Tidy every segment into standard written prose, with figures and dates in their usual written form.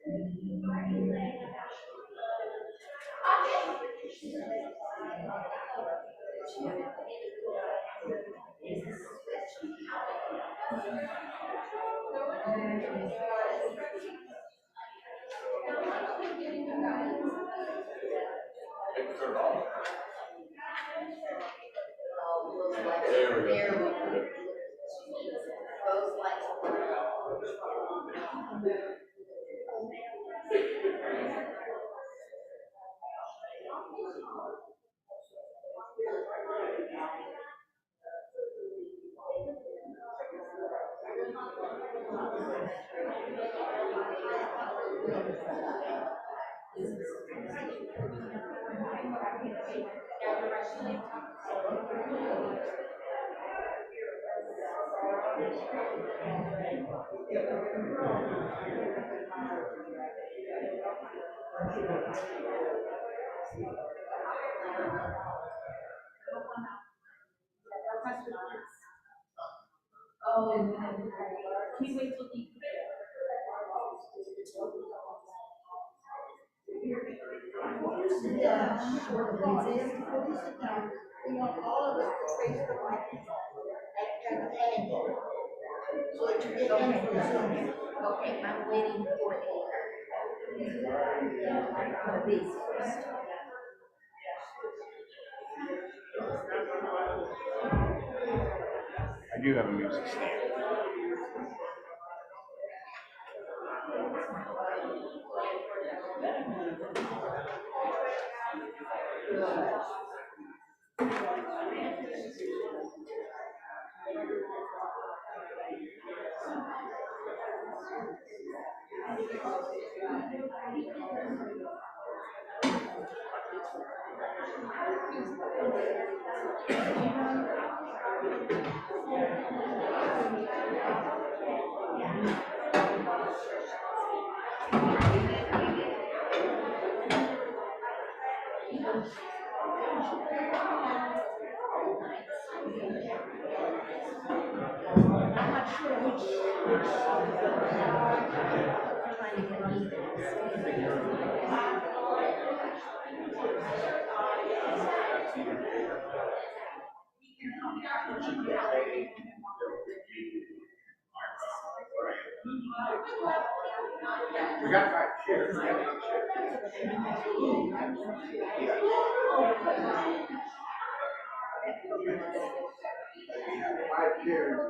Okay, I'm waiting for a base first. I do have a music stand. We got 5 chairs. 5 chairs.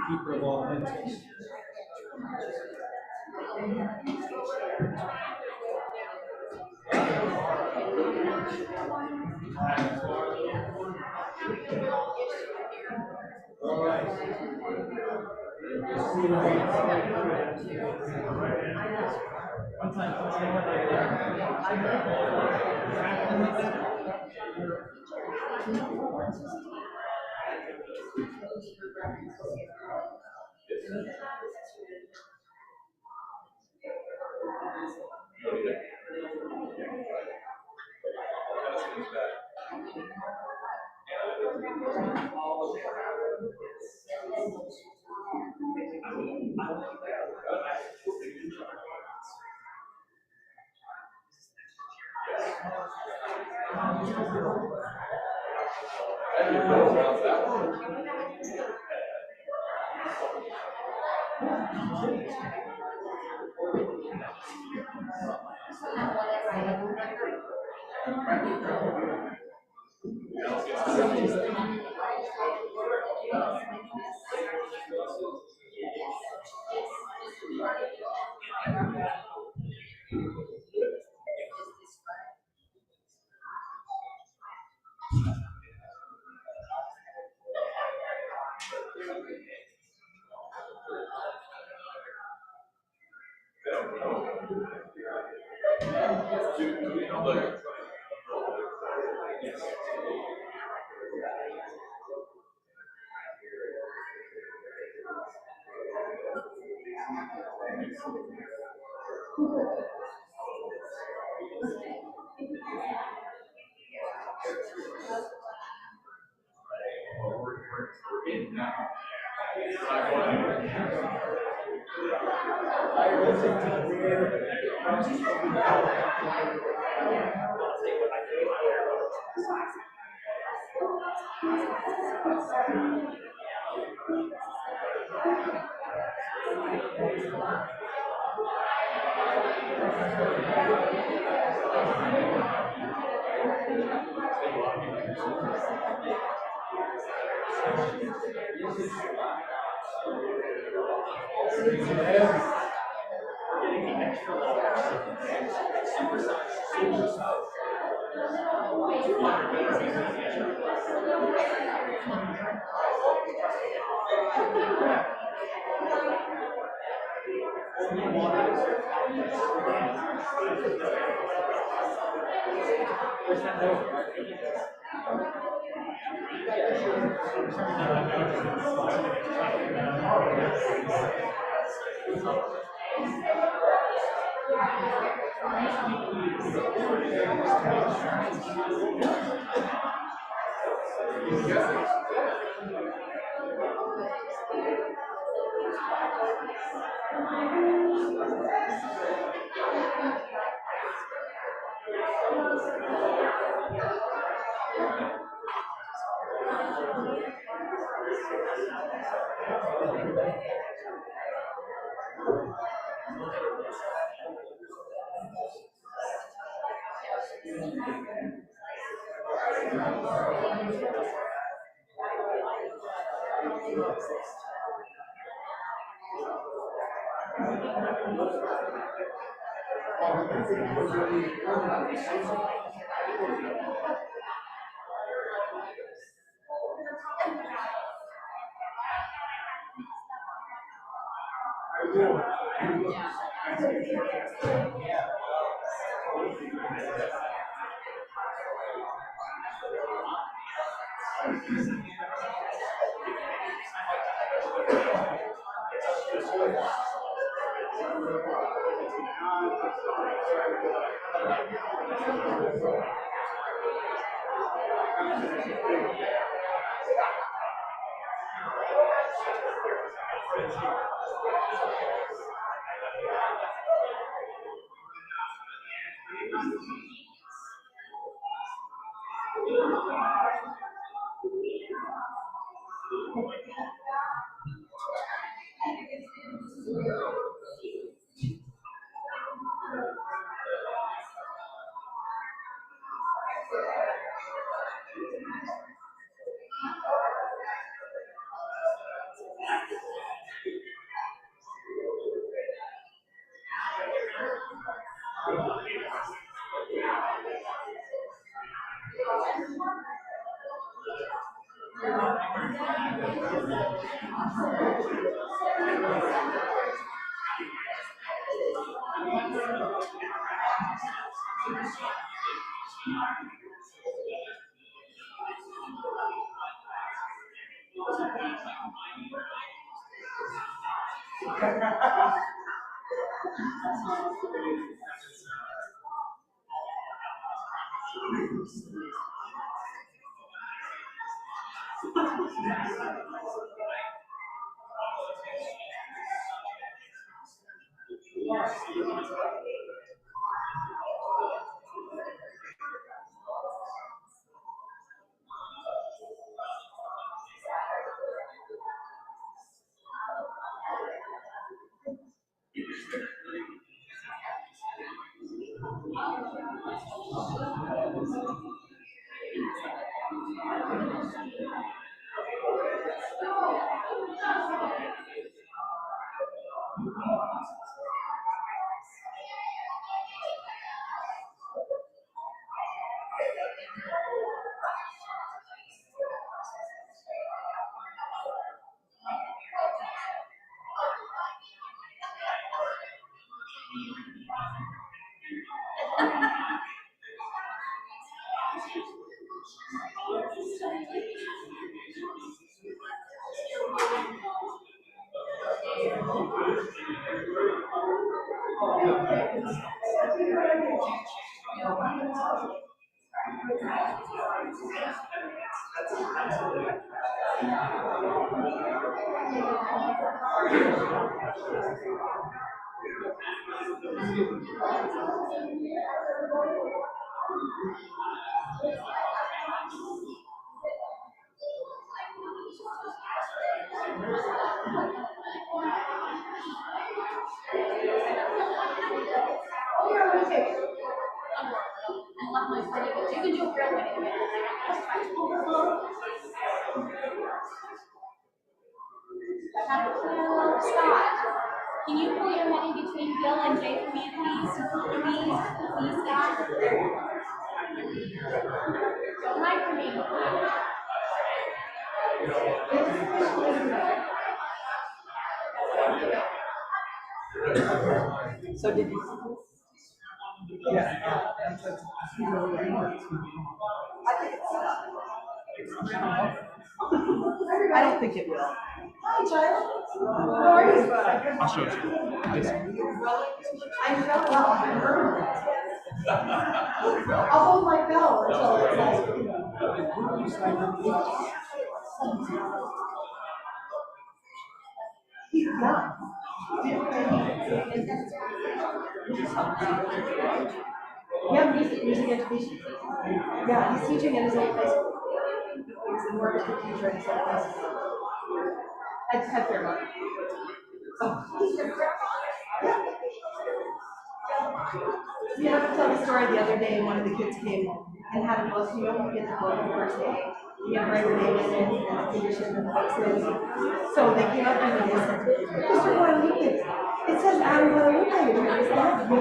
Keeper of all mental. You can do a real one. Scott, can you pull your head in between Bill and Jay for me, please? Please, Scott. Don't lie for me. So did you? Yeah. I don't think it will. Hi, child. How are you? I'll show it to you. I'll hold my bell until it's like, he's not. Yeah, music education. Yeah, he's teaching at his old high school. He's an orchestra teacher at his old high school. At Fairmont. You have to tell the story the other day. One of the kids came and had a book. You know, you get the book the first day. You have to write your name in it and the condition and the places. So they came up to me and they said, Mr. Guadalupe, it says Adam Guadalupe here. Is that you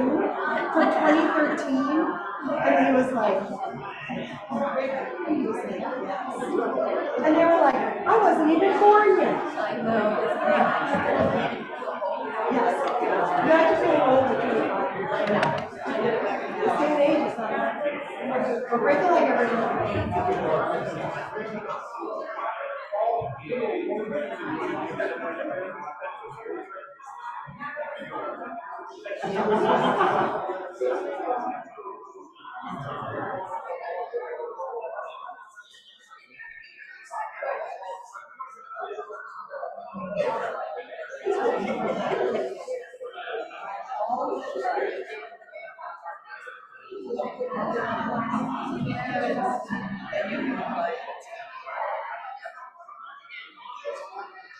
for 2013? And he was like, yes. And they were like, I wasn't even born yet. I know. Yes. You have to feel old at 25. The same age is not. But break the leg every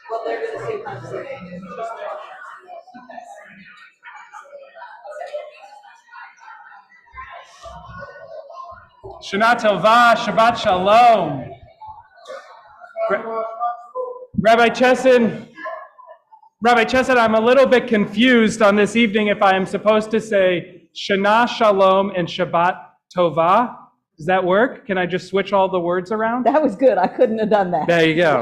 Well, they're going to say conversation. Shana Tova, Shabbat Shalom. Rabbi Chesed, I'm a little bit confused on this evening if I am supposed to say Shana Shalom and Shabbat Tova. Does that work? Can I just switch all the words around? That was good. I couldn't have done that. There you go.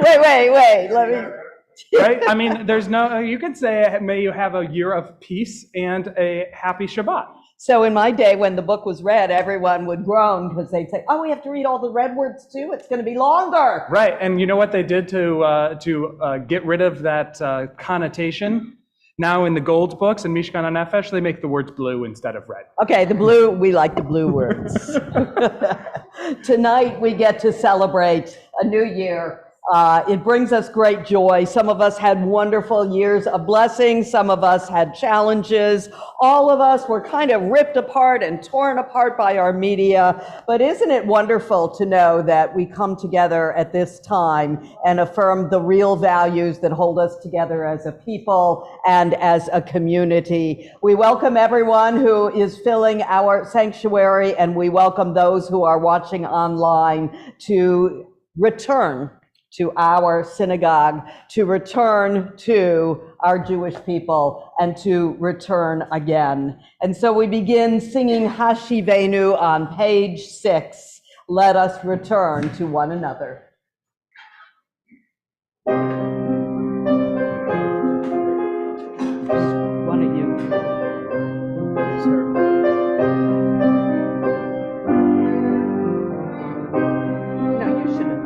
Wait. Let me. Right? I mean, there's no, you could say, may you have a year of peace and a happy Shabbat. So in my day, when the book was read, everyone would groan because they'd say, oh, we have to read all the red words too? It's going to be longer. Right, and you know what they did to get rid of that connotation? Now in the gold books and Mishkan HaNefesh, they make the words blue instead of red. Okay, the blue, we like the blue words. Tonight we get to celebrate a new year. It brings us great joy. Some of us had wonderful years of blessings. Some of us had challenges. All of us were kind of ripped apart and torn apart by our media. But isn't it wonderful to know that we come together at this time and affirm the real values that hold us together as a people and as a community? We welcome everyone who is filling our sanctuary, and we welcome those who are watching online to return to our synagogue, to return to our Jewish people, and to return again. And so we begin singing Hashivenu on page 6. Let us return to one another. One of you. No, you should have.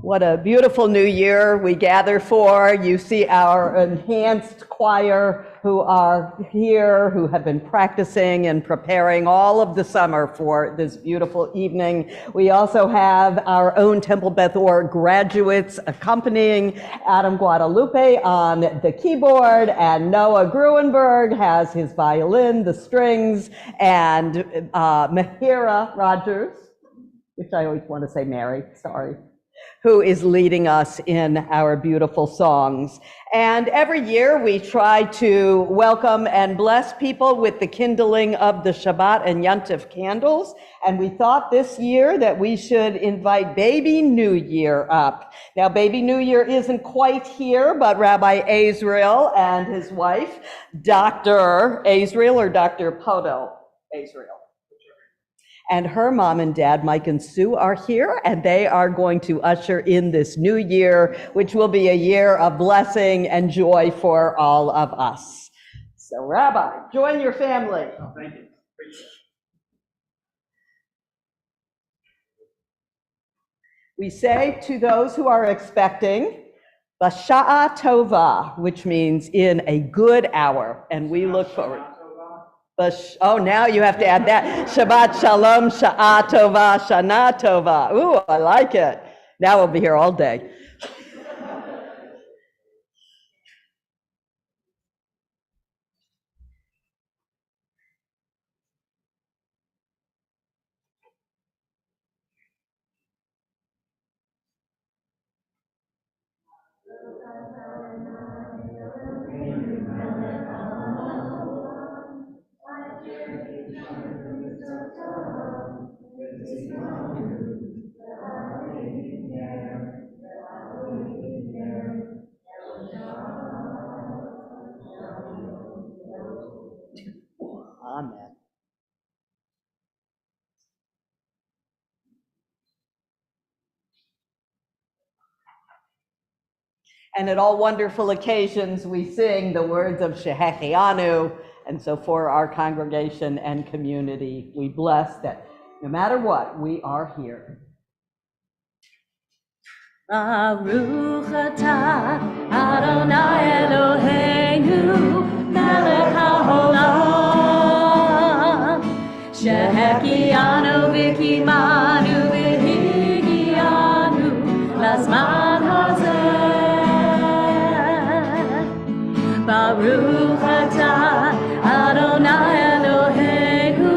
What a beautiful new year we gather for. You see our enhanced choir who are here, who have been practicing and preparing all of the summer for this beautiful evening. We also have our own Temple Beth Or graduates accompanying Adam Guadalupe on the keyboard, and Noah Gruenberg has his violin, the strings, and Mahira Rogers, which I always want to say Mary, sorry, who is leading us in our beautiful songs. And every year we try to welcome and bless people with the kindling of the Shabbat and Yantif candles. And we thought this year that we should invite Baby New Year up. Now, Baby New Year isn't quite here, but Rabbi Azrael and his wife, Dr. Azrael or Dr. Poto Azrael, and her mom and dad, Mike and Sue, are here, and they are going to usher in this new year, which will be a year of blessing and joy for all of us. So, Rabbi, join your family. Oh, thank you. We say to those who are expecting, Basha'a Tova, which means in a good hour, and we look forward. Oh, now you have to add that. Shabbat Shalom, Sha'a Tova, Shana Tova. Ooh, I like it. Now we'll be here all day. Amen. And at all wonderful occasions, we sing the words of Shehechianu. And so for our congregation and community, we bless that no matter what, we are here. Baruch atah Adonai Eloheinu melech haolam shehekianu v'kimanu v'higianu lazman hazeh Baruch atah Adonai Eloheinu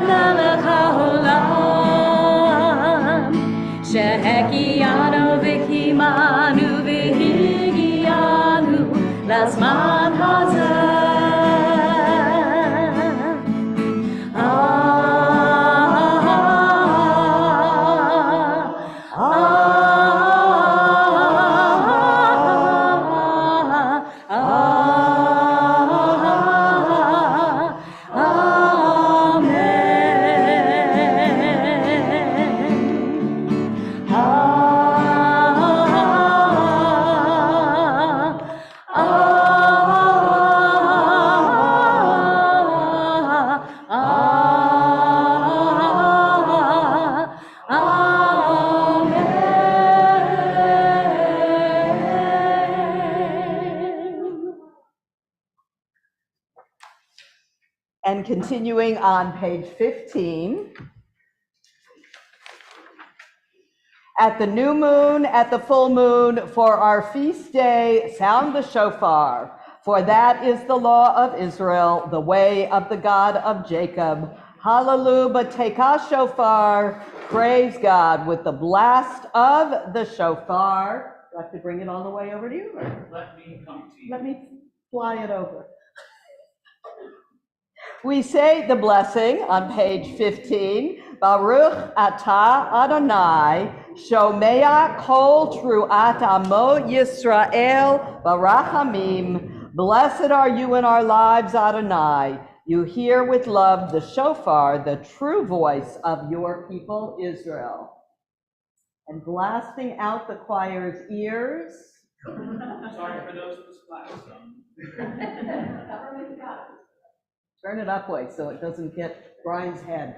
melech haolam shehekianu v'kimanu v'higianu lazman hazeh And continuing on page 15, at the new moon, at the full moon, for our feast day, sound the shofar, for that is the law of Israel, the way of the God of Jacob. Hallelujah, take a shofar, praise God with the blast of the shofar. Do I have to bring it all the way over to you? Or? Let me come to you. Let me fly it over. We say the blessing on page 15, Baruch atah Adonai, shomea kol truat amo Yisrael barachamim. Blessed are you in our lives, Adonai. You hear with love the shofar, the true voice of your people Israel. And blasting out the choir's ears. Sorry for those who splash. Turn it up way so it doesn't hit Brian's head.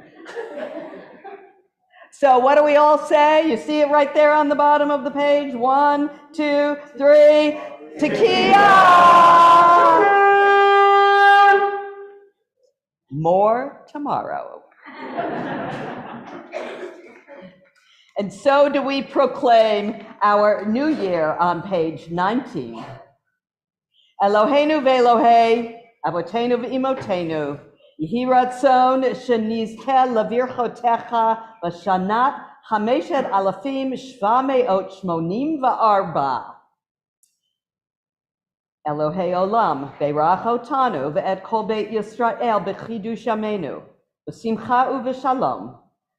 So what do we all say? You see it right there on the bottom of the page. 1, 2, 3. Tekiah! More tomorrow. And so do we proclaim our new year on page 19. Eloheinu ve'Elohei, Avotenu v'imotenu, Yehi ratzon shenizkeh levirchotecha b'shanat 5,784. Elohei olam, beirach otanu ve'et kol beit Yisrael b'chidush yameinu, b'simcha u'v'shalom,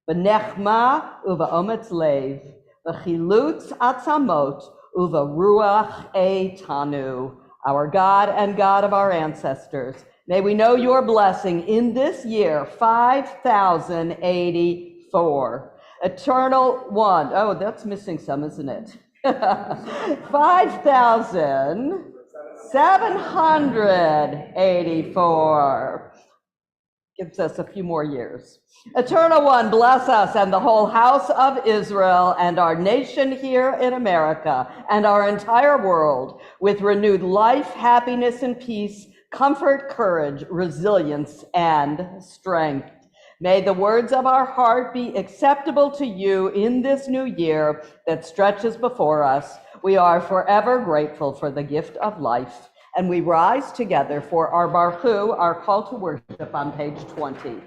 b'nechma u'v'ometz lev, b'chilutz atzamot u'v'ruach eitanu. Our God and God of our ancestors, may we know your blessing in this year, 5,084. Eternal one. Oh, that's missing some, isn't it? 5,784. Gives us a few more years. Eternal one, bless us and the whole house of Israel and our nation here in America and our entire world with renewed life, happiness, and peace, comfort, courage, resilience, and strength. May the words of our heart be acceptable to you in this new year that stretches before us. We are forever grateful for the gift of life. And we rise together for our Barchu, our call to worship on page 20.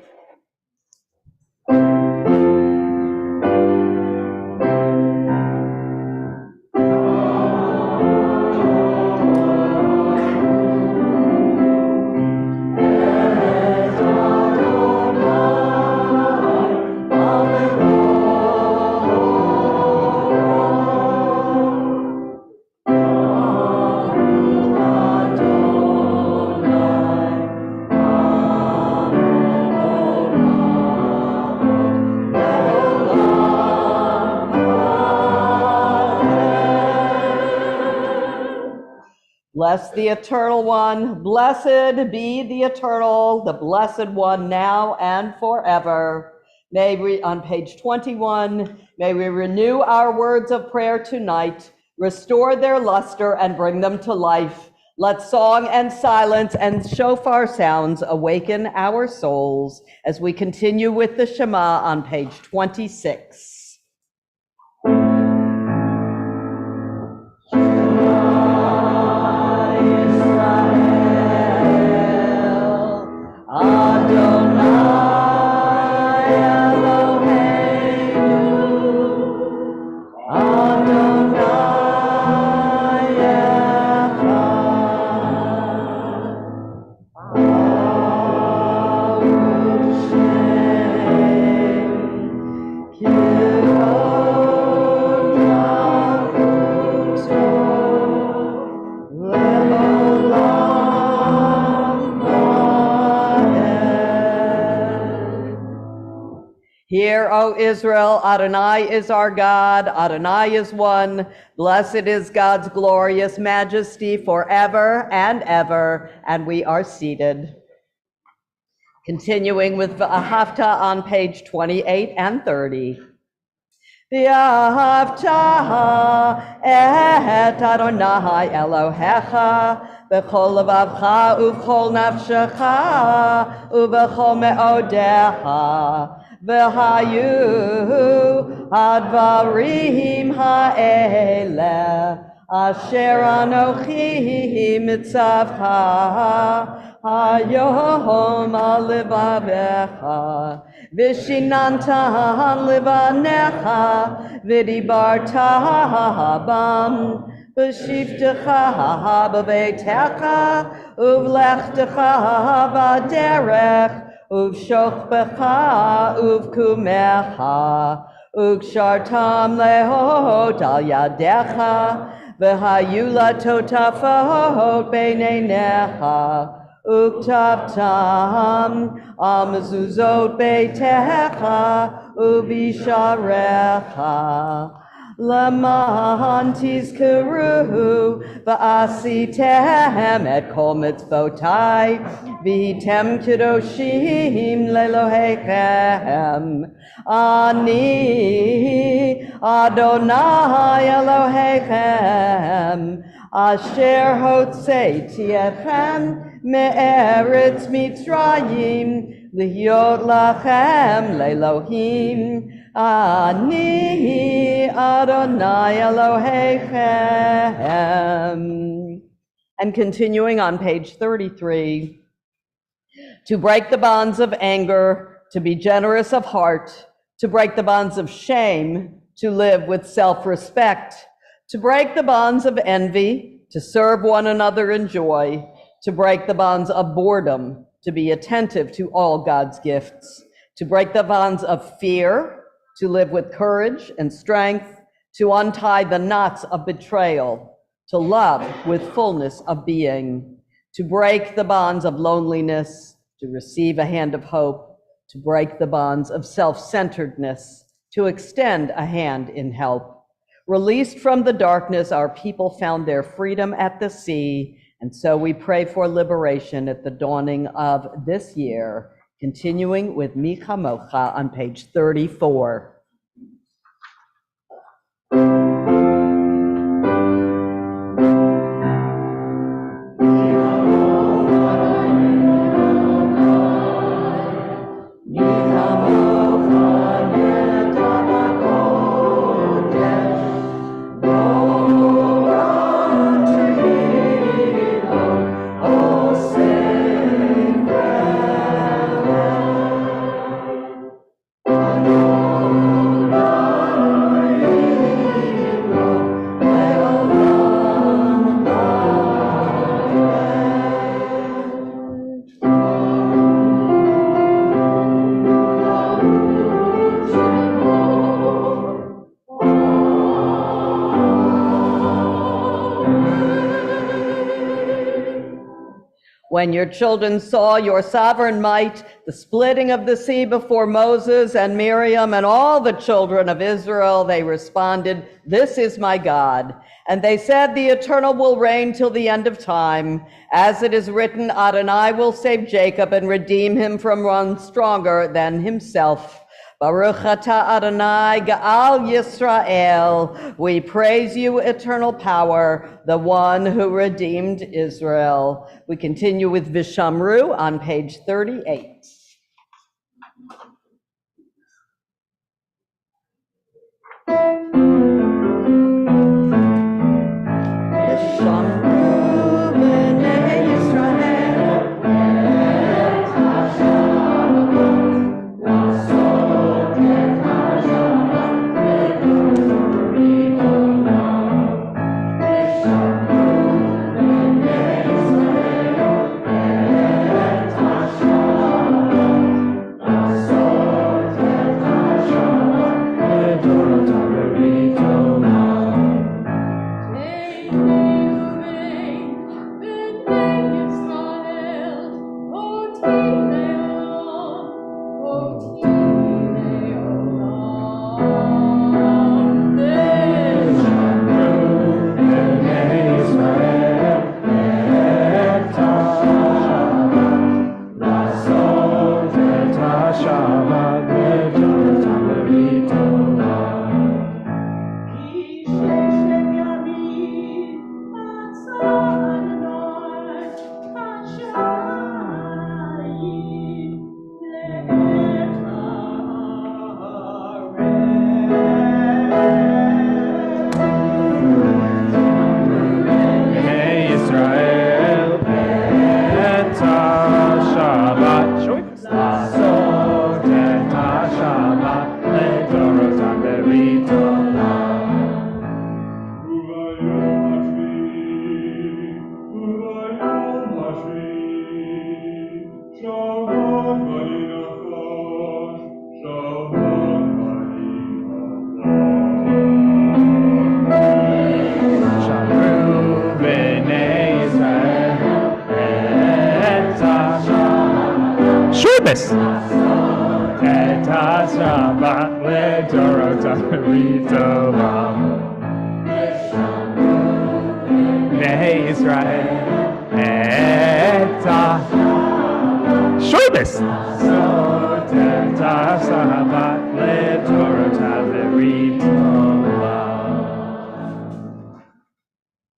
Bless the Eternal One. Blessed be the Eternal, the Blessed One, now and forever. May we, on page 21, may we renew our words of prayer tonight, restore their luster and bring them to life. Let song and silence and shofar sounds awaken our souls as we continue with the Shema on page 26. Hear, O Israel, Adonai is our God, Adonai is one. Blessed is God's glorious majesty forever and ever, and we are seated. Continuing with V'ahavta on page 28 and 30. V'ahavta et Adonai Elohecha b'chol levavcha uv'chol nafshecha uv'chol me'odecha v'hayu hadvarim ha'eleh asher anochi mitzavcha hayom al levavecha v'shinantan levanecha v'dibarta bam v'shivtecha b'beitecha uv'lechtecha v'derech uv'shochbecha uv'kumecha uv'kshartam lehot al yadecha v'hayu latotafot beineinecha uktavtam amezuzot beitecha ubisharecha Laman tizkeru v'asitem et kol mitzvotai v'hitem kedoshim lelohechem ani Adonai Elohechem asher hotzeiti etchem me'eretz Mitzrayim lihyot lachem le'elohim ani Adonai Elohechem. And continuing on page 33, to break the bonds of anger, to be generous of heart, to break the bonds of shame, to live with self-respect, to break the bonds of envy, to serve one another in joy, to break the bonds of boredom, to be attentive to all God's gifts, to break the bonds of fear, to live with courage and strength, to untie the knots of betrayal, to love with fullness of being, to break the bonds of loneliness, to receive a hand of hope, to break the bonds of self-centeredness, to extend a hand in help. Released from the darkness, our people found their freedom at the sea, and so we pray for liberation at the dawning of this year. Continuing with Mi Chamocha on page 34. Oh When your children saw your sovereign might, the splitting of the sea before Moses and Miriam and all the children of Israel, they responded, "This is my God." And they said, "The Eternal will reign till the end of time. As it is written, Adonai will save Jacob and redeem him from one stronger than himself. Baruch atah Adonai Ga'al Yisrael. We praise you, eternal power, the one who redeemed Israel." We continue with Vishamru on page 38. Vishamru b'nei Yisrael.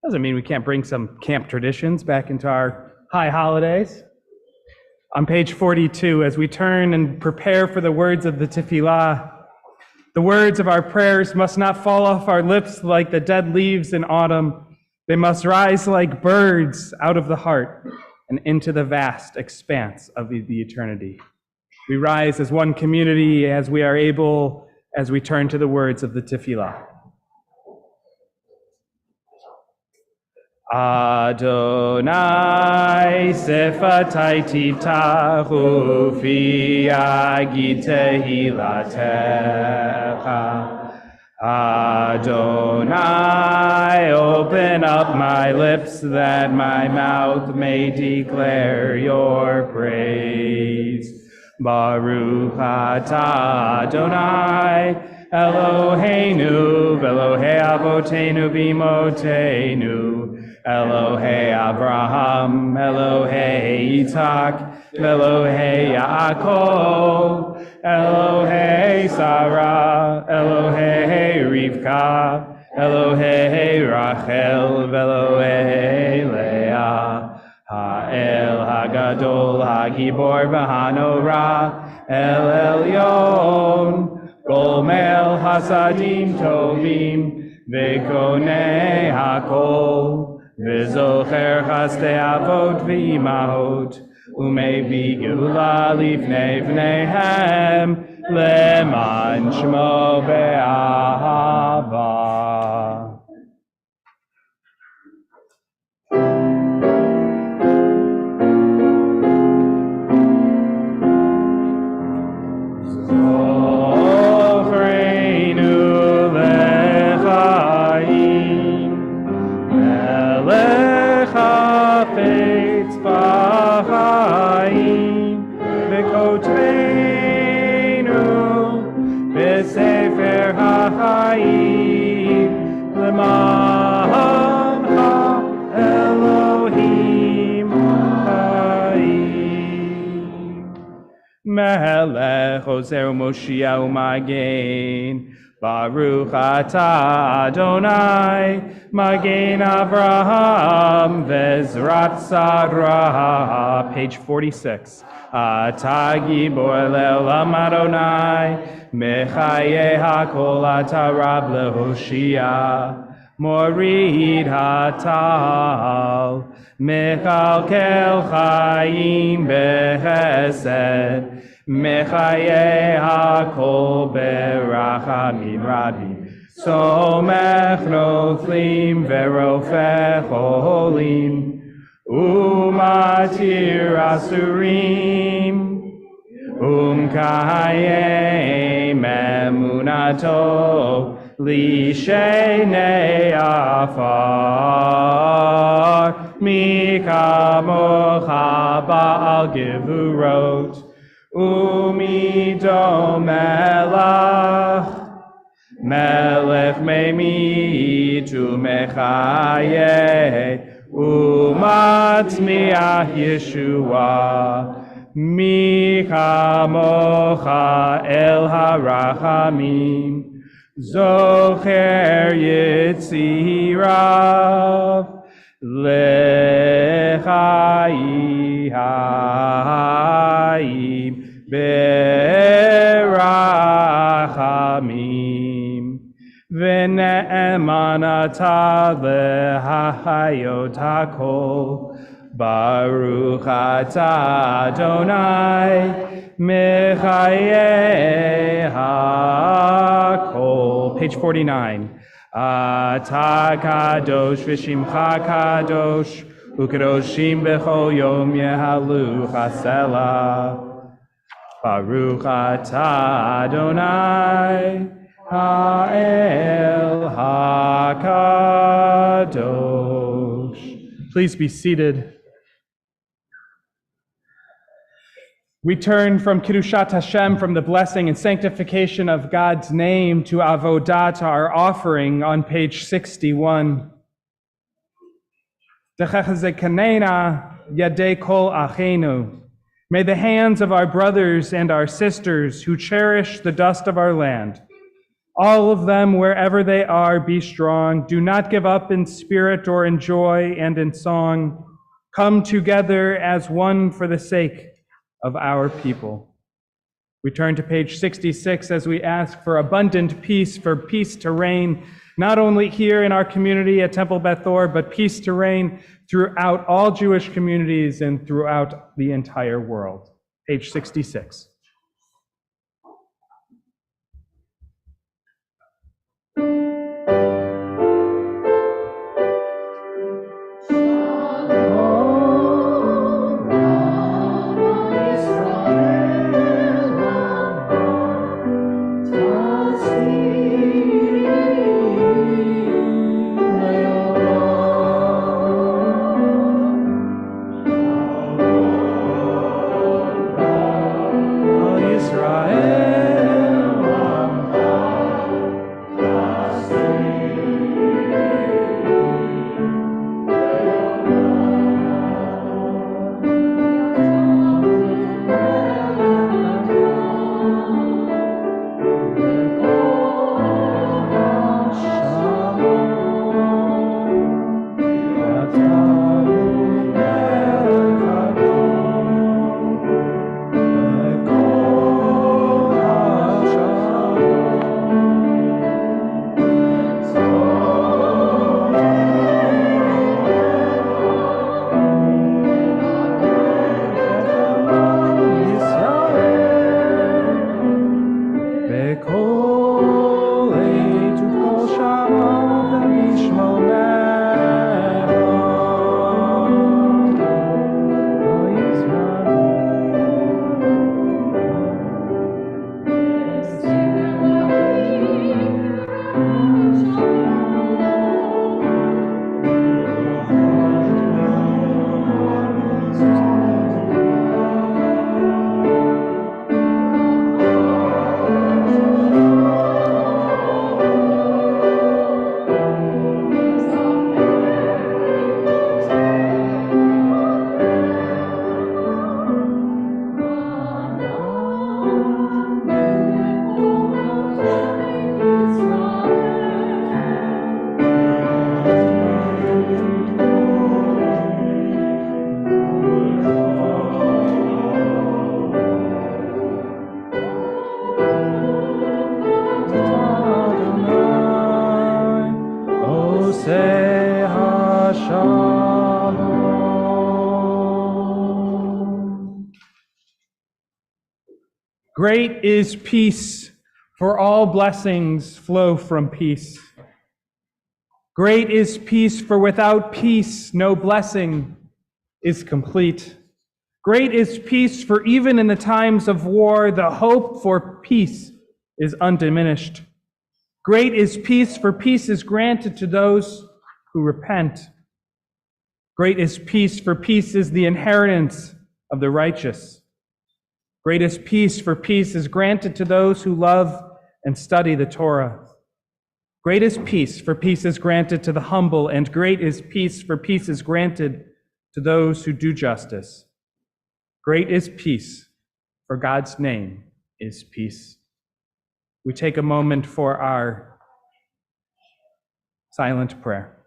Doesn't mean we can't bring some camp traditions back into our high holidays. On page 42, as we turn and prepare for the words of the tefillah, the words of our prayers must not fall off our lips like the dead leaves in autumn. They must rise like birds out of the heart and into the vast expanse of the eternity. We rise as one community as we are able, as we turn to the words of the tefillah. Adonai sifatai tiftachu fi yagid tehilatecha. Adonai, open up my lips that my mouth may declare your praise. Baruch atah Adonai, Eloheinu, Elohei Avotenu b'imotenu. Elohei Abraham, Elohei Yitzhak, Elohei Yaakov, Elohei Sarah, Elohei Rivka, Elohei Rachel, Elohei Leah, Ha'el Hagadol, Hagibor V'Hanora, El Elyon, Gomel Hasadim Tovim, Vekonei Hakol, V'zocher chastei avot v'imahot, u'mevi geula lifnei v'neihem, leman shmo be'ahava. Zochreinu lechaim, Melech hafetz b'Ha'olam. v'kotreinu b'sefer ha'chaim l'man ha'Elohim ha'im. Melech Ozer Moshiach U'Magen, Baruch Atah Adonai, Magen Avraham Vezrat Sarah, page 46. Atah Gibor Le'olam Adonai, Mechaye HaKol Atah Rab LeHoshia, Morid Hatal, Mechalkel Chaim Behesed, Mechaye HaKol Berachamim Rabim, Somech Nothlim Verofech Olim, Umatir Asurim, Kayem Emunato, Lishenei Afar, Mikamocha Ba'al Gevurot, Umido Melach, Melech Meimit Umechaye, Umatzmiach Yeshua, Mikamocha El Harachamim, Zocher Yitzirav, Lechaim Berachamim, V'ne'emanata lehachayot hakol, Baruch atah Adonai, Mechaye HaKol. Page 49. Atah kadosh v'shimcha kadosh, u'kadoshim b'chol yom yehalu chasela. Baruch atah Adonai, Ha'el HaKadosh. Please be seated. We turn from Kiddushat Hashem, from the blessing and sanctification of God's name, to Avodat, our offering, on page 61. Dechechzekanena yadei kol achenu. May the hands of our brothers and our sisters who cherish the dust of our land, all of them, wherever they are, be strong. Do not give up in spirit or in joy and in song. Come together as one for the sake of our people. We turn to page 66 as we ask for abundant peace, for peace to reign, not only here in our community at Temple Beth Or, but peace to reign throughout all Jewish communities and throughout the entire world. Page 66. Great is peace, for all blessings flow from peace. Great is peace, for without peace no blessing is complete. Great is peace, for even in the times of war, the hope for peace is undiminished. Great is peace, for peace is granted to those who repent. Great is peace, for peace is the inheritance of the righteous. Great is peace, for peace is granted to those who love and study the Torah. Great is peace, for peace is granted to the humble, and great is peace, for peace is granted to those who do justice. Great is peace, for God's name is peace. We take a moment for our silent prayer.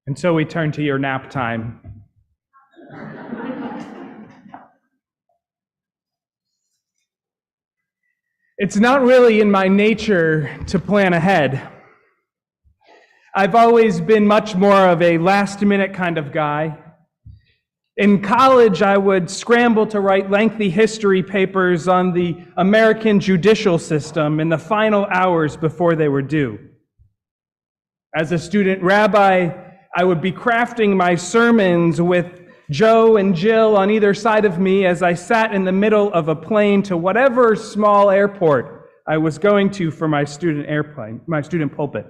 And so we turn to your nap time. It's not really in my nature to plan ahead. I've always been much more of a last-minute kind of guy. In college, I would scramble to write lengthy history papers on the American judicial system in the final hours before they were due. As a student rabbi, I would be crafting my sermons with Joe and Jill on either side of me as I sat in the middle of a plane to whatever small airport I was going to for my student pulpit.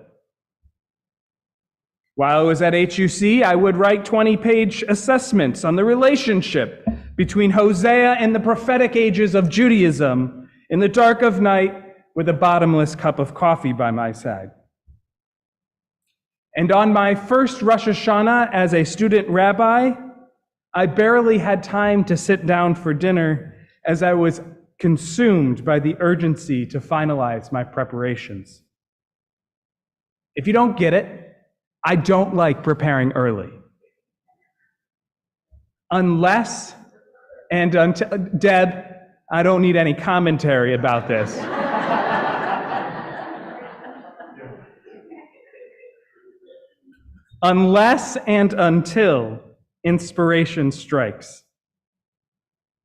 While I was at HUC, I would write 20-page assessments on the relationship between Hosea and the prophetic ages of Judaism in the dark of night with a bottomless cup of coffee by my side. And on my first Rosh Hashanah as a student rabbi, I barely had time to sit down for dinner as I was consumed by the urgency to finalize my preparations. If you don't get it, I don't like preparing early. Unless and until, Deb, I don't need any commentary about this. Unless and until inspiration strikes.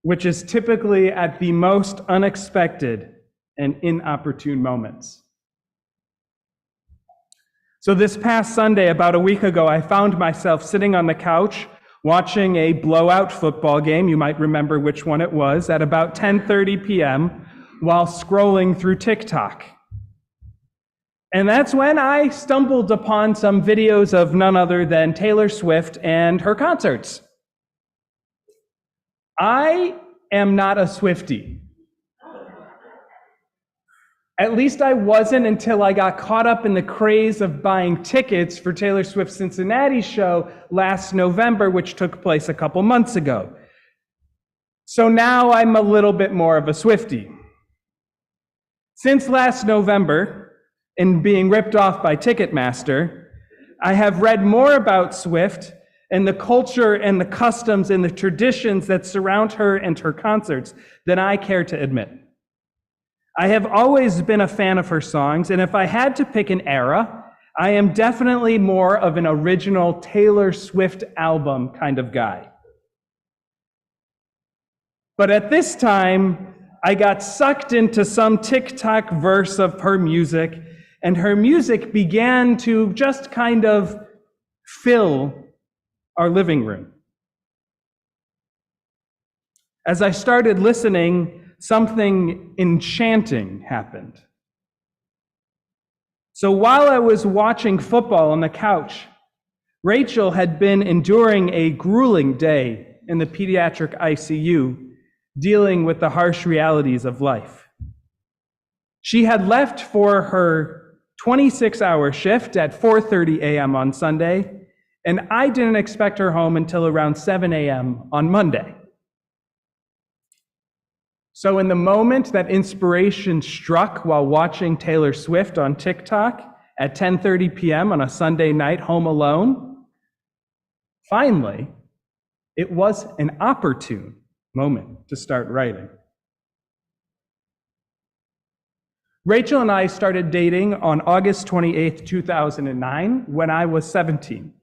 which is typically at the most unexpected and inopportune moments. So this past Sunday, about a week ago, I found myself sitting on the couch watching a blowout football game, you might remember which one it was, at about 10:30 p.m. while scrolling through TikTok. And that's when I stumbled upon some videos of none other than Taylor Swift and her concerts. I am not a Swiftie. At least I wasn't until I got caught up in the craze of buying tickets for Taylor Swift's Cincinnati show last November, which took place a couple months ago. So now I'm a little bit more of a Swiftie. Since last November, in being ripped off by Ticketmaster, I have read more about Swift and the culture and the customs and the traditions that surround her and her concerts than I care to admit. I have always been a fan of her songs, and if I had to pick an era, I am definitely more of an original Taylor Swift album kind of guy. But at this time, I got sucked into some TikTok verse of her music, and her music began to just kind of fill our living room. As I started listening, something enchanting happened. So while I was watching football on the couch, Rachel had been enduring a grueling day in the pediatric ICU, dealing with the harsh realities of life. She had left for her 26-hour shift at 4:30 a.m. on Sunday, and I didn't expect her home until around 7 a.m. on Monday. So in the moment that inspiration struck while watching Taylor Swift on TikTok at 10:30 p.m. on a Sunday night home alone, finally, it was an opportune moment to start writing. Rachel and I started dating on August 28th, 2009, when I was 17.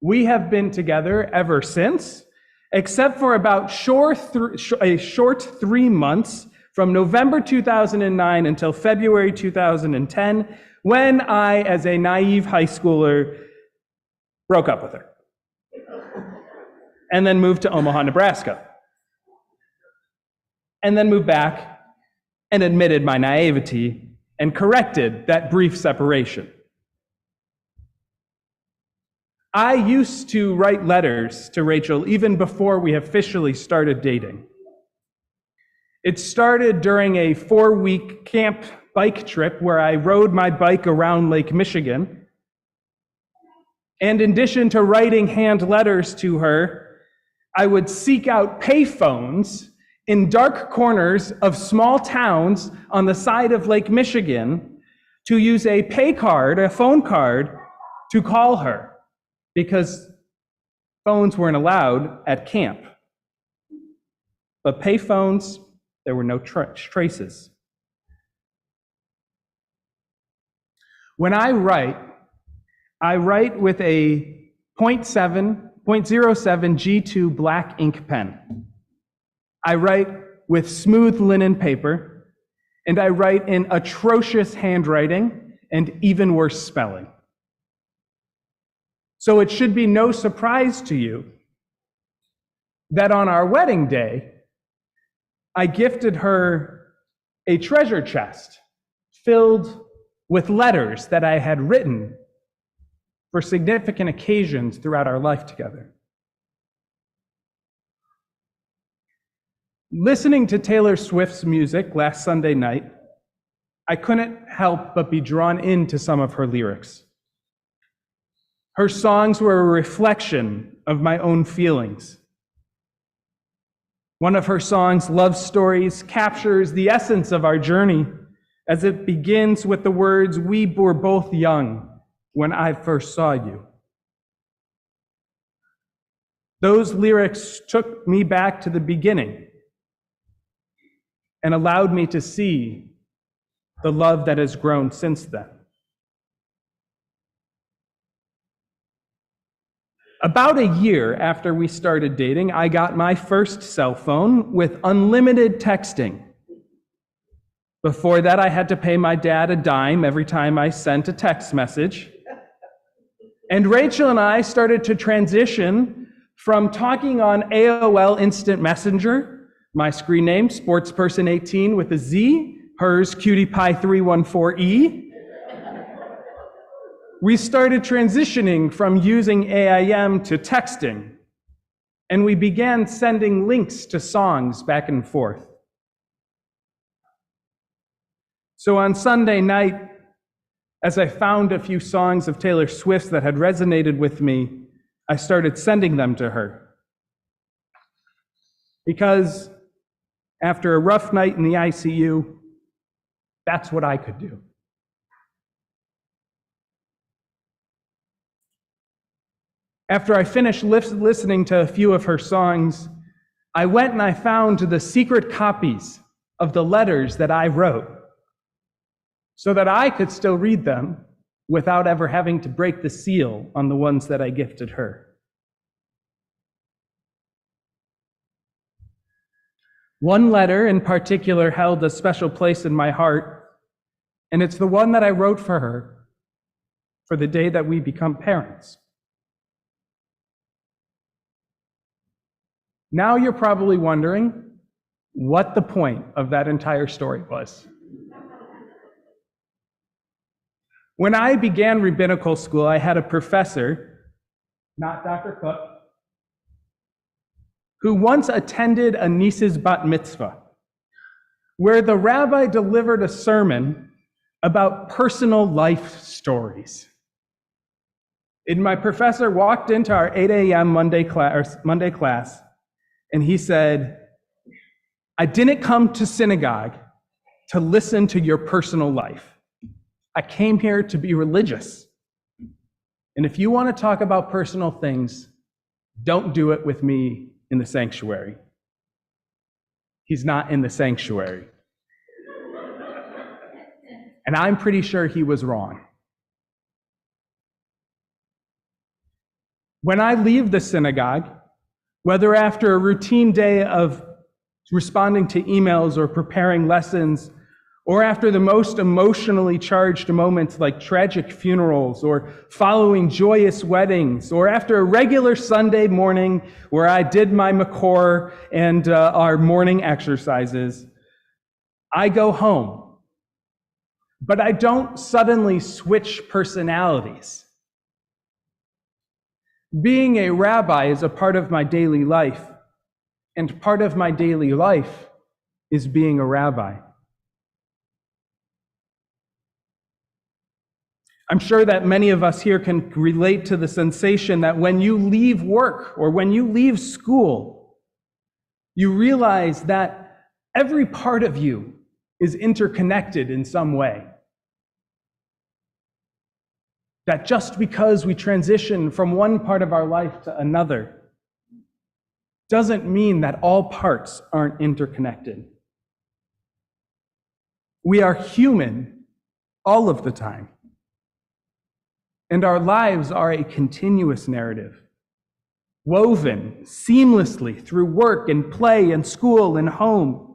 We have been together ever since, except for about a short 3 months from November 2009 until February 2010, when I, as a naive high schooler, broke up with her and then moved to Omaha, Nebraska, and then moved back and admitted my naivety and corrected that brief separation. I used to write letters to Rachel even before we officially started dating. It started during a 4-week camp bike trip where I rode my bike around Lake Michigan. And in addition to writing hand letters to her, I would seek out payphones in dark corners of small towns on the side of Lake Michigan to use a phone card, to call her, because phones weren't allowed at camp. But payphones, there were no traces. When I write with a 0.07 G2 black ink pen. I write with smooth linen paper, and I write in atrocious handwriting and even worse spelling. So it should be no surprise to you that on our wedding day, I gifted her a treasure chest filled with letters that I had written for significant occasions throughout our life together. Listening to Taylor Swift's music last Sunday night, I couldn't help but be drawn into some of her lyrics. Her songs were a reflection of my own feelings. One of her songs, Love Stories, captures the essence of our journey as it begins with the words, "We were both young when I first saw you." Those lyrics took me back to the beginning and allowed me to see the love that has grown since then. About a year after we started dating, I got my first cell phone with unlimited texting. Before that, I had to pay my dad a dime every time I sent a text message. And Rachel and I started to transition from talking on AOL Instant Messenger, my screen name, Sportsperson18 with a Z, hers CutiePie314E. We started transitioning from using AIM to texting, and we began sending links to songs back and forth. So on Sunday night, as I found a few songs of Taylor Swift's that had resonated with me, I started sending them to her. Because after a rough night in the ICU, that's what I could do. After I finished listening to a few of her songs, I went and I found the secret copies of the letters that I wrote so that I could still read them without ever having to break the seal on the ones that I gifted her. One letter in particular held a special place in my heart, and it's the one that I wrote for her for the day that we become parents. Now you're probably wondering what the point of that entire story was. When I began rabbinical school, I had a professor, not Dr. Cook, who once attended a niece's bat mitzvah, where the rabbi delivered a sermon about personal life stories. And my professor walked into our 8 a.m. Monday class, and he said, "I didn't come to synagogue to listen to your personal life. I came here to be religious. And if you want to talk about personal things, don't do it with me in the sanctuary." He's not in the sanctuary. And I'm pretty sure he was wrong. When I leave the synagogue, whether after a routine day of responding to emails or preparing lessons, or after the most emotionally charged moments like tragic funerals or following joyous weddings, or after a regular Sunday morning where I did my Makor and our morning exercises, I go home. But I don't suddenly switch personalities. Being a rabbi is a part of my daily life, and part of my daily life is being a rabbi. I'm sure that many of us here can relate to the sensation that when you leave work or when you leave school, you realize that every part of you is interconnected in some way. That just because we transition from one part of our life to another doesn't mean that all parts aren't interconnected. We are human all of the time. And our lives are a continuous narrative, woven seamlessly through work and play and school and home.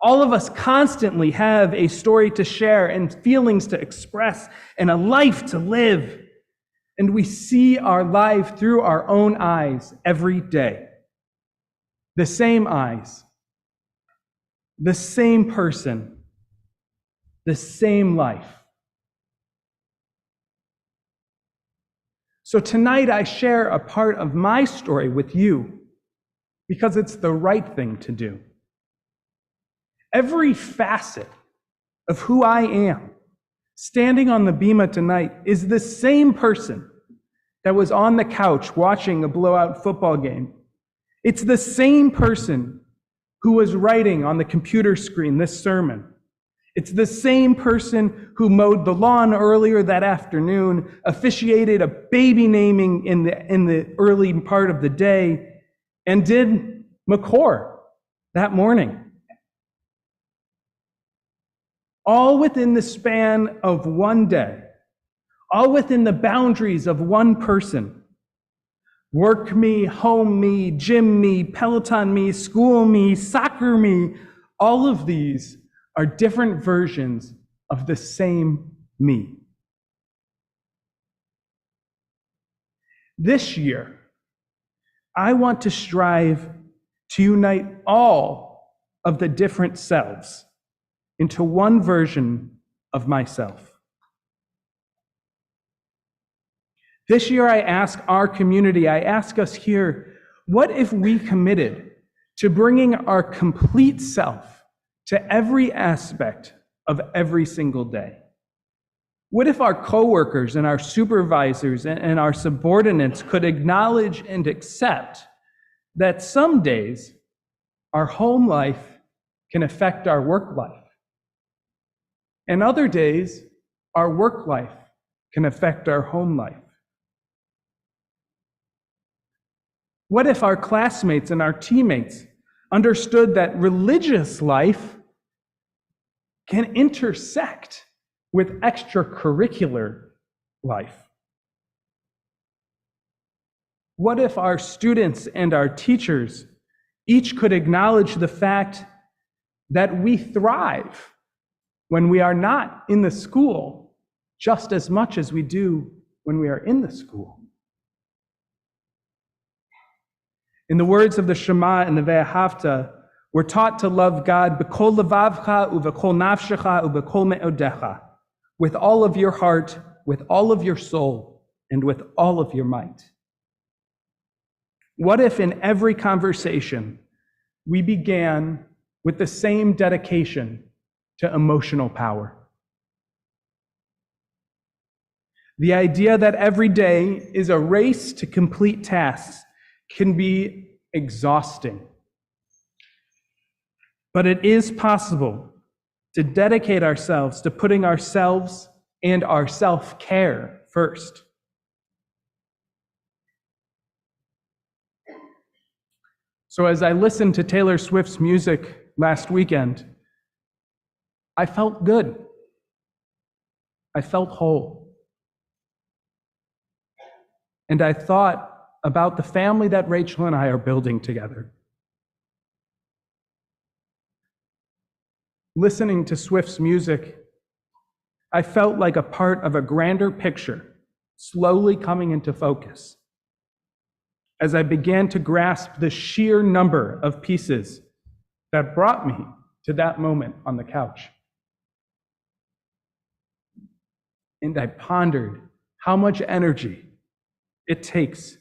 All of us constantly have a story to share and feelings to express and a life to live. And we see our life through our own eyes every day. The same eyes, the same person, the same life. So tonight I share a part of my story with you because it's the right thing to do. Every facet of who I am standing on the bima tonight is the same person that was on the couch watching a blowout football game. It's the same person who was writing on the computer screen this sermon. It's the same person who mowed the lawn earlier that afternoon, officiated a baby naming in the early part of the day, and did Makor that morning. All within the span of one day, all within the boundaries of one person, Work me, home me, gym me, Peloton me, school me, soccer me. All of these are different versions of the same me. This year, I want to strive to unite all of the different selves into one version of myself. This year, I ask our community, I ask us here, what if we committed to bringing our complete self to every aspect of every single day? What if our coworkers and our supervisors and our subordinates could acknowledge and accept that some days our home life can affect our work life, and other days our work life can affect our home life? What if our classmates and our teammates understood that religious life can intersect with extracurricular life? What if our students and our teachers each could acknowledge the fact that we thrive when we are not in the school just as much as we do when we are in the school? In the words of the Shema and the Ve'ahavta, we're taught to love God b'kol levavcha u'v'kol nafshecha u'v'kol me'odecha, with all of your heart, with all of your soul, and with all of your might. What if in every conversation we began with the same dedication to emotional power? The idea that every day is a race to complete tasks can be exhausting. But it is possible to dedicate ourselves to putting ourselves and our self-care first. So as I listened to Taylor Swift's music last weekend, I felt good. I felt whole. And I thought about the family that Rachel and I are building together. Listening to Swift's music, I felt like a part of a grander picture slowly coming into focus as I began to grasp the sheer number of pieces that brought me to that moment on the couch. And I pondered how much energy it takes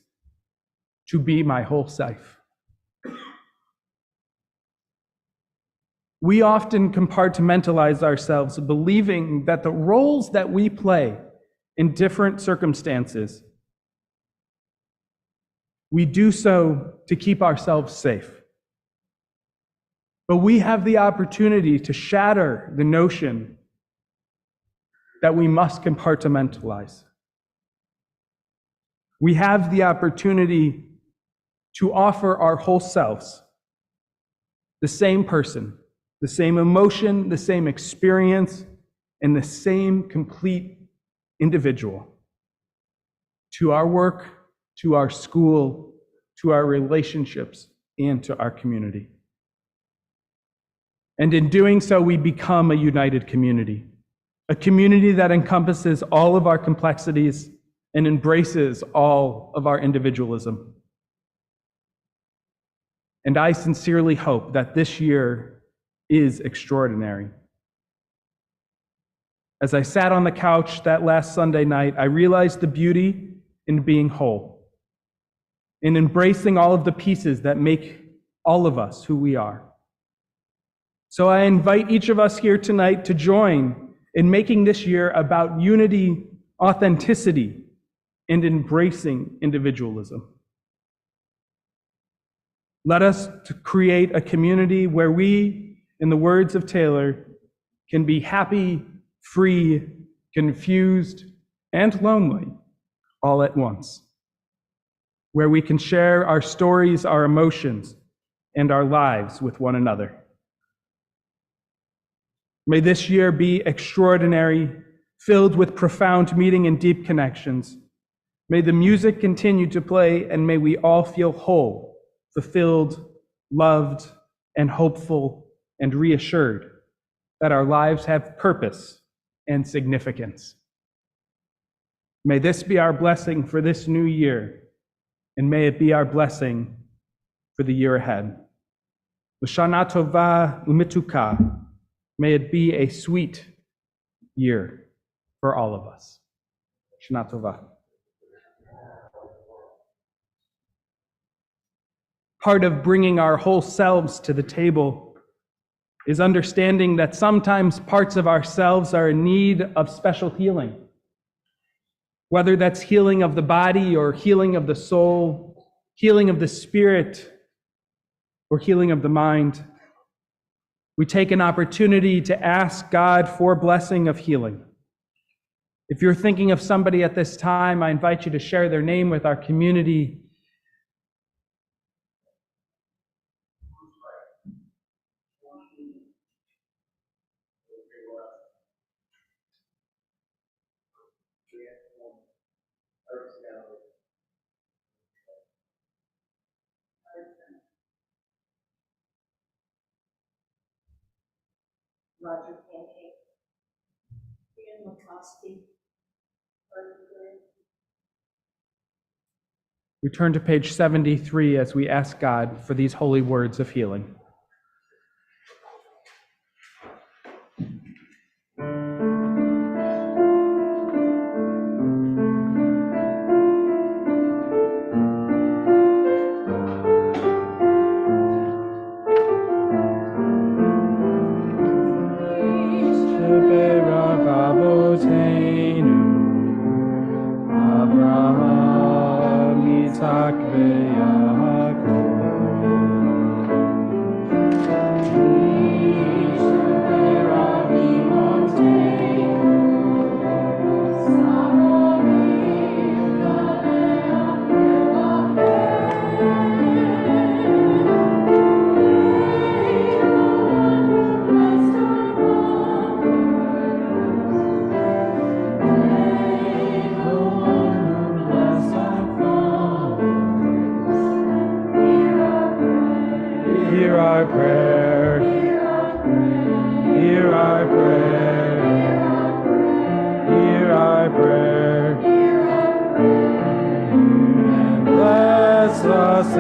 to be my whole self. We often compartmentalize ourselves, believing that the roles that we play in different circumstances, we do so to keep ourselves safe. But we have the opportunity to shatter the notion that we must compartmentalize. We have the opportunity to offer our whole selves, the same person, the same emotion, the same experience, and the same complete individual, to our work, to our school, to our relationships, and to our community. And in doing so, we become a united community, a community that encompasses all of our complexities and embraces all of our individualism. And I sincerely hope that this year is extraordinary. As I sat on the couch that last Sunday night, I realized the beauty in being whole, in embracing all of the pieces that make all of us who we are. So I invite each of us here tonight to join in making this year about unity, authenticity, and embracing individualism. Let us to create a community where we, in the words of Taylor, can be happy, free, confused, and lonely all at once. Where we can share our stories, our emotions, and our lives with one another. May this year be extraordinary, filled with profound meaning and deep connections, May the music continue to play, and may we all feel whole, fulfilled, loved, and hopeful, and reassured that our lives have purpose and significance. May this be our blessing for this new year, and may it be our blessing for the year ahead. L'shana tova u'mituka. May it be a sweet year for all of us. Shana tova. Part of bringing our whole selves to the table is understanding that sometimes parts of ourselves are in need of special healing. Whether that's healing of the body or healing of the soul, healing of the spirit, or healing of the mind, we take an opportunity to ask God for blessing of healing. If you're thinking of somebody at this time, I invite you to share their name with our community. Roger Pancake, Ian McCloskey, We turn to page 73 as we ask God for these holy words of healing.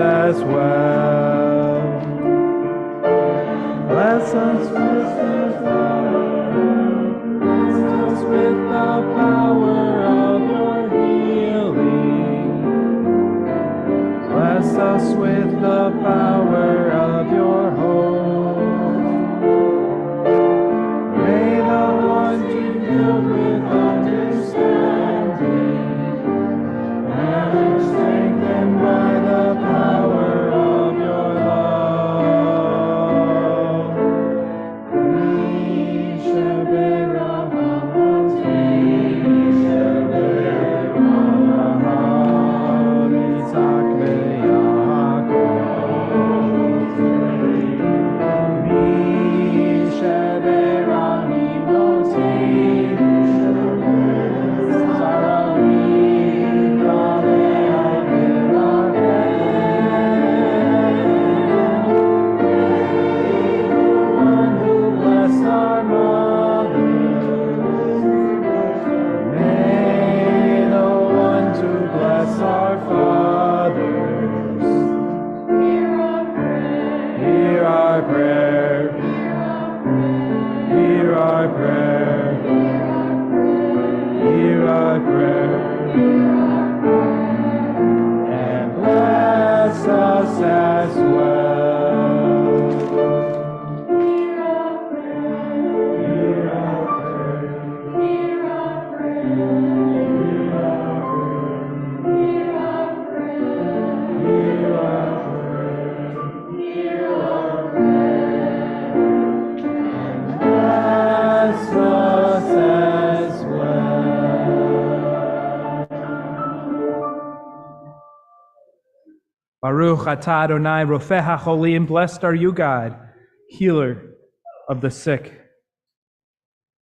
As well. Bless us with the power, bless us with the power of your healing. Bless us with the power of your hope. May the one be filled with understanding and strengthened by the power of your love. Baruch atah Adonai Rofeh HaCholim, blessed are you, God, healer of the sick.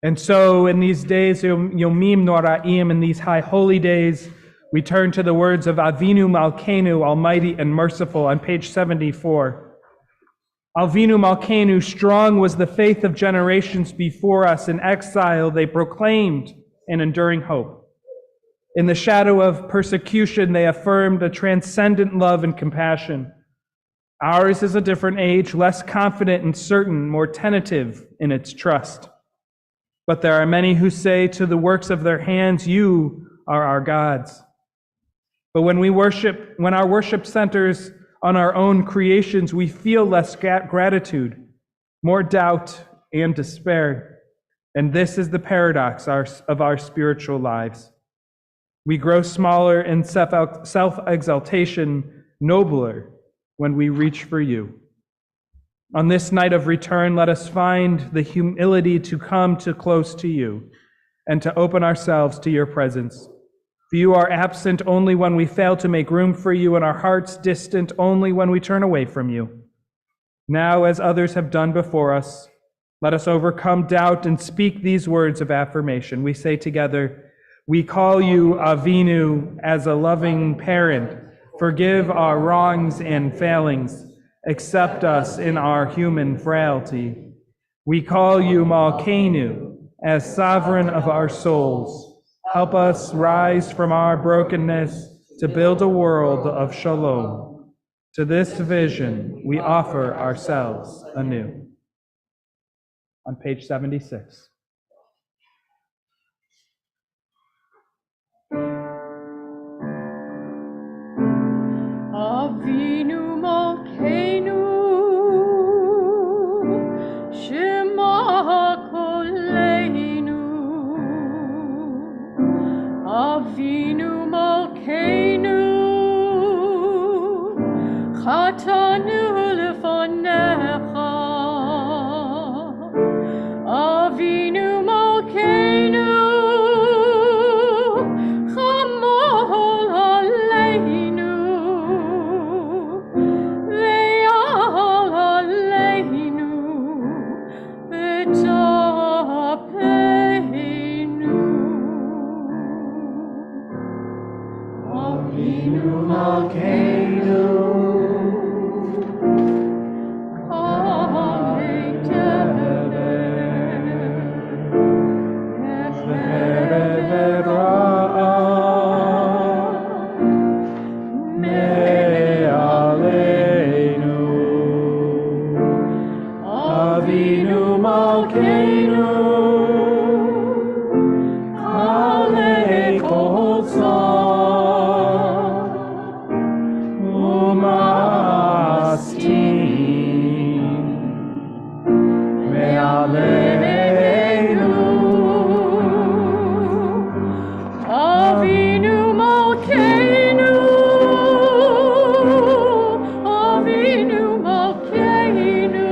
And so in these days, Yomim Noraim, in these high holy days, We turn to the words of Avinu Malkeinu, Almighty and Merciful, on page 74. Avinu Malkeinu, strong was the faith of generations before us. In exile, they proclaimed an enduring hope. In the shadow of persecution, they affirmed a transcendent love and compassion. Ours is a different age, less confident and certain, more tentative in its trust. But there are many who say to the works of their hands, you are our gods. But when our worship centers on our own creations, we feel less gratitude, more doubt and despair. And this is the paradox of our spiritual lives. We grow smaller in self-exaltation, nobler when we reach for you. On this night of return, let us find the humility to come too close to you and to open ourselves to your presence. For you are absent only when we fail to make room for you, and our hearts distant only when we turn away from you. Now, as others have done before us, let us overcome doubt and speak these words of affirmation. We say together, we call you Avinu as a loving parent. Forgive our wrongs and failings. Accept us in our human frailty. We call you Malkeinu as sovereign of our souls. Help us rise from our brokenness to build a world of shalom. To this vision, we offer ourselves anew. On page 76. Avinu Malkeinu, Shema Koleinu. Avinu Malkeinu, Chatanu lefanecha. Avinu Malkeinu, Chamol aleinu, Ve'al aleinu, V'tapeinu. Avinu Malkeinu, Avinu Malkeinu, Ale Kol Tzar, Umastin, Me'aleinu. Avinu Malkeinu, Avinu Malkeinu,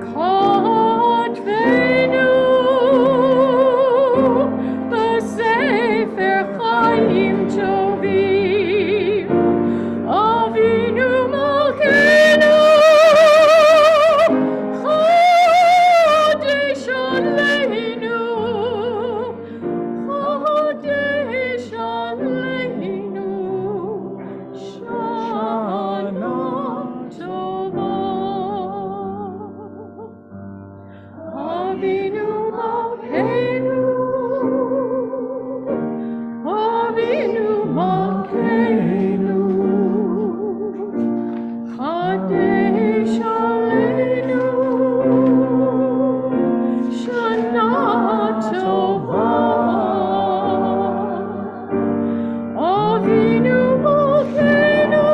Katvenu b'Sefer Chaim Tovim. Avinu Malkeinu, Chodesh Aleinu, Chodesh Aleinu, Shana Tova. Avinu Malkeinu, Avinu Malkeinu, Chodesh Aleinu, Shana Tova. Avinu Malkeinu,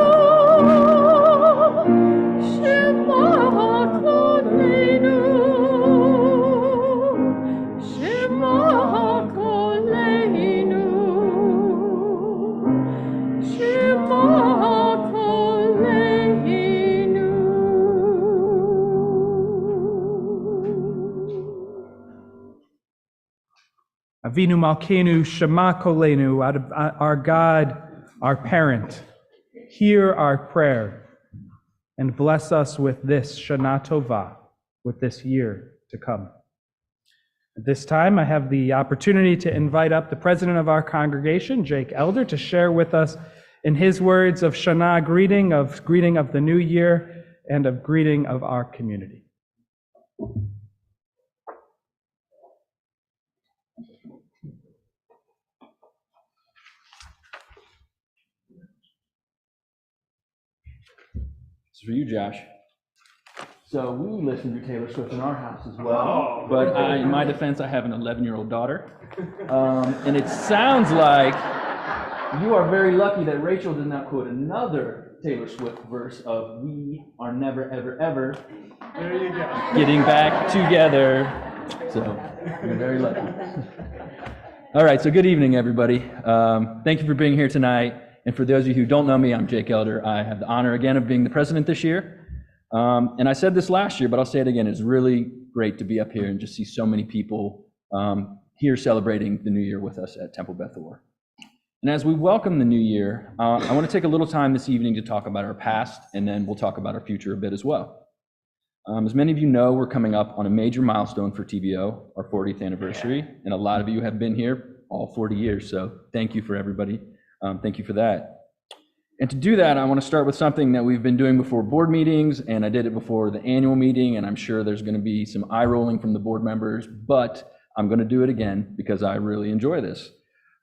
Shema Koleinu, Shema Koleinu, Shema Koleinu. Avinu Malkeinu, Shema Kolenu, out of our God, our parent, hear our prayer and bless us with this Shana Tova, with this year to come. At this time, I have the opportunity to invite up the president of our congregation, Jake Elder, to share with us in his words of Shana greeting of the new year and of greeting of our community. This is for you, Josh. So we listen to Taylor Swift in our house as well, but in my defense, I have an 11-year-old daughter, and it sounds like you are very lucky that Rachel did not quote another Taylor Swift verse of "We are never, ever, ever There you go. getting back together." So you're very lucky. All right, so good evening, everybody. Thank you for being here tonight. And for those of you who don't know me, I'm Jake Elder. I have the honor again of being the president this year. And I said this last year, but I'll say it again. It's really great to be up here and just see so many people here celebrating the new year with us at Temple Beth Or. And as we welcome the new year, I want to take a little time this evening to talk about our past, and then we'll talk about our future a bit as well. As many of you know, we're coming up on a major milestone for TBO, our 40th anniversary, and a lot of you have been here all 40 years, so thank you for everybody. Thank you for that. And to do that, I want to start with something that we've been doing before board meetings, and I did it before the annual meeting, and I'm sure there's going to be some eye rolling from the board members, but I'm going to do it again because I really enjoy this.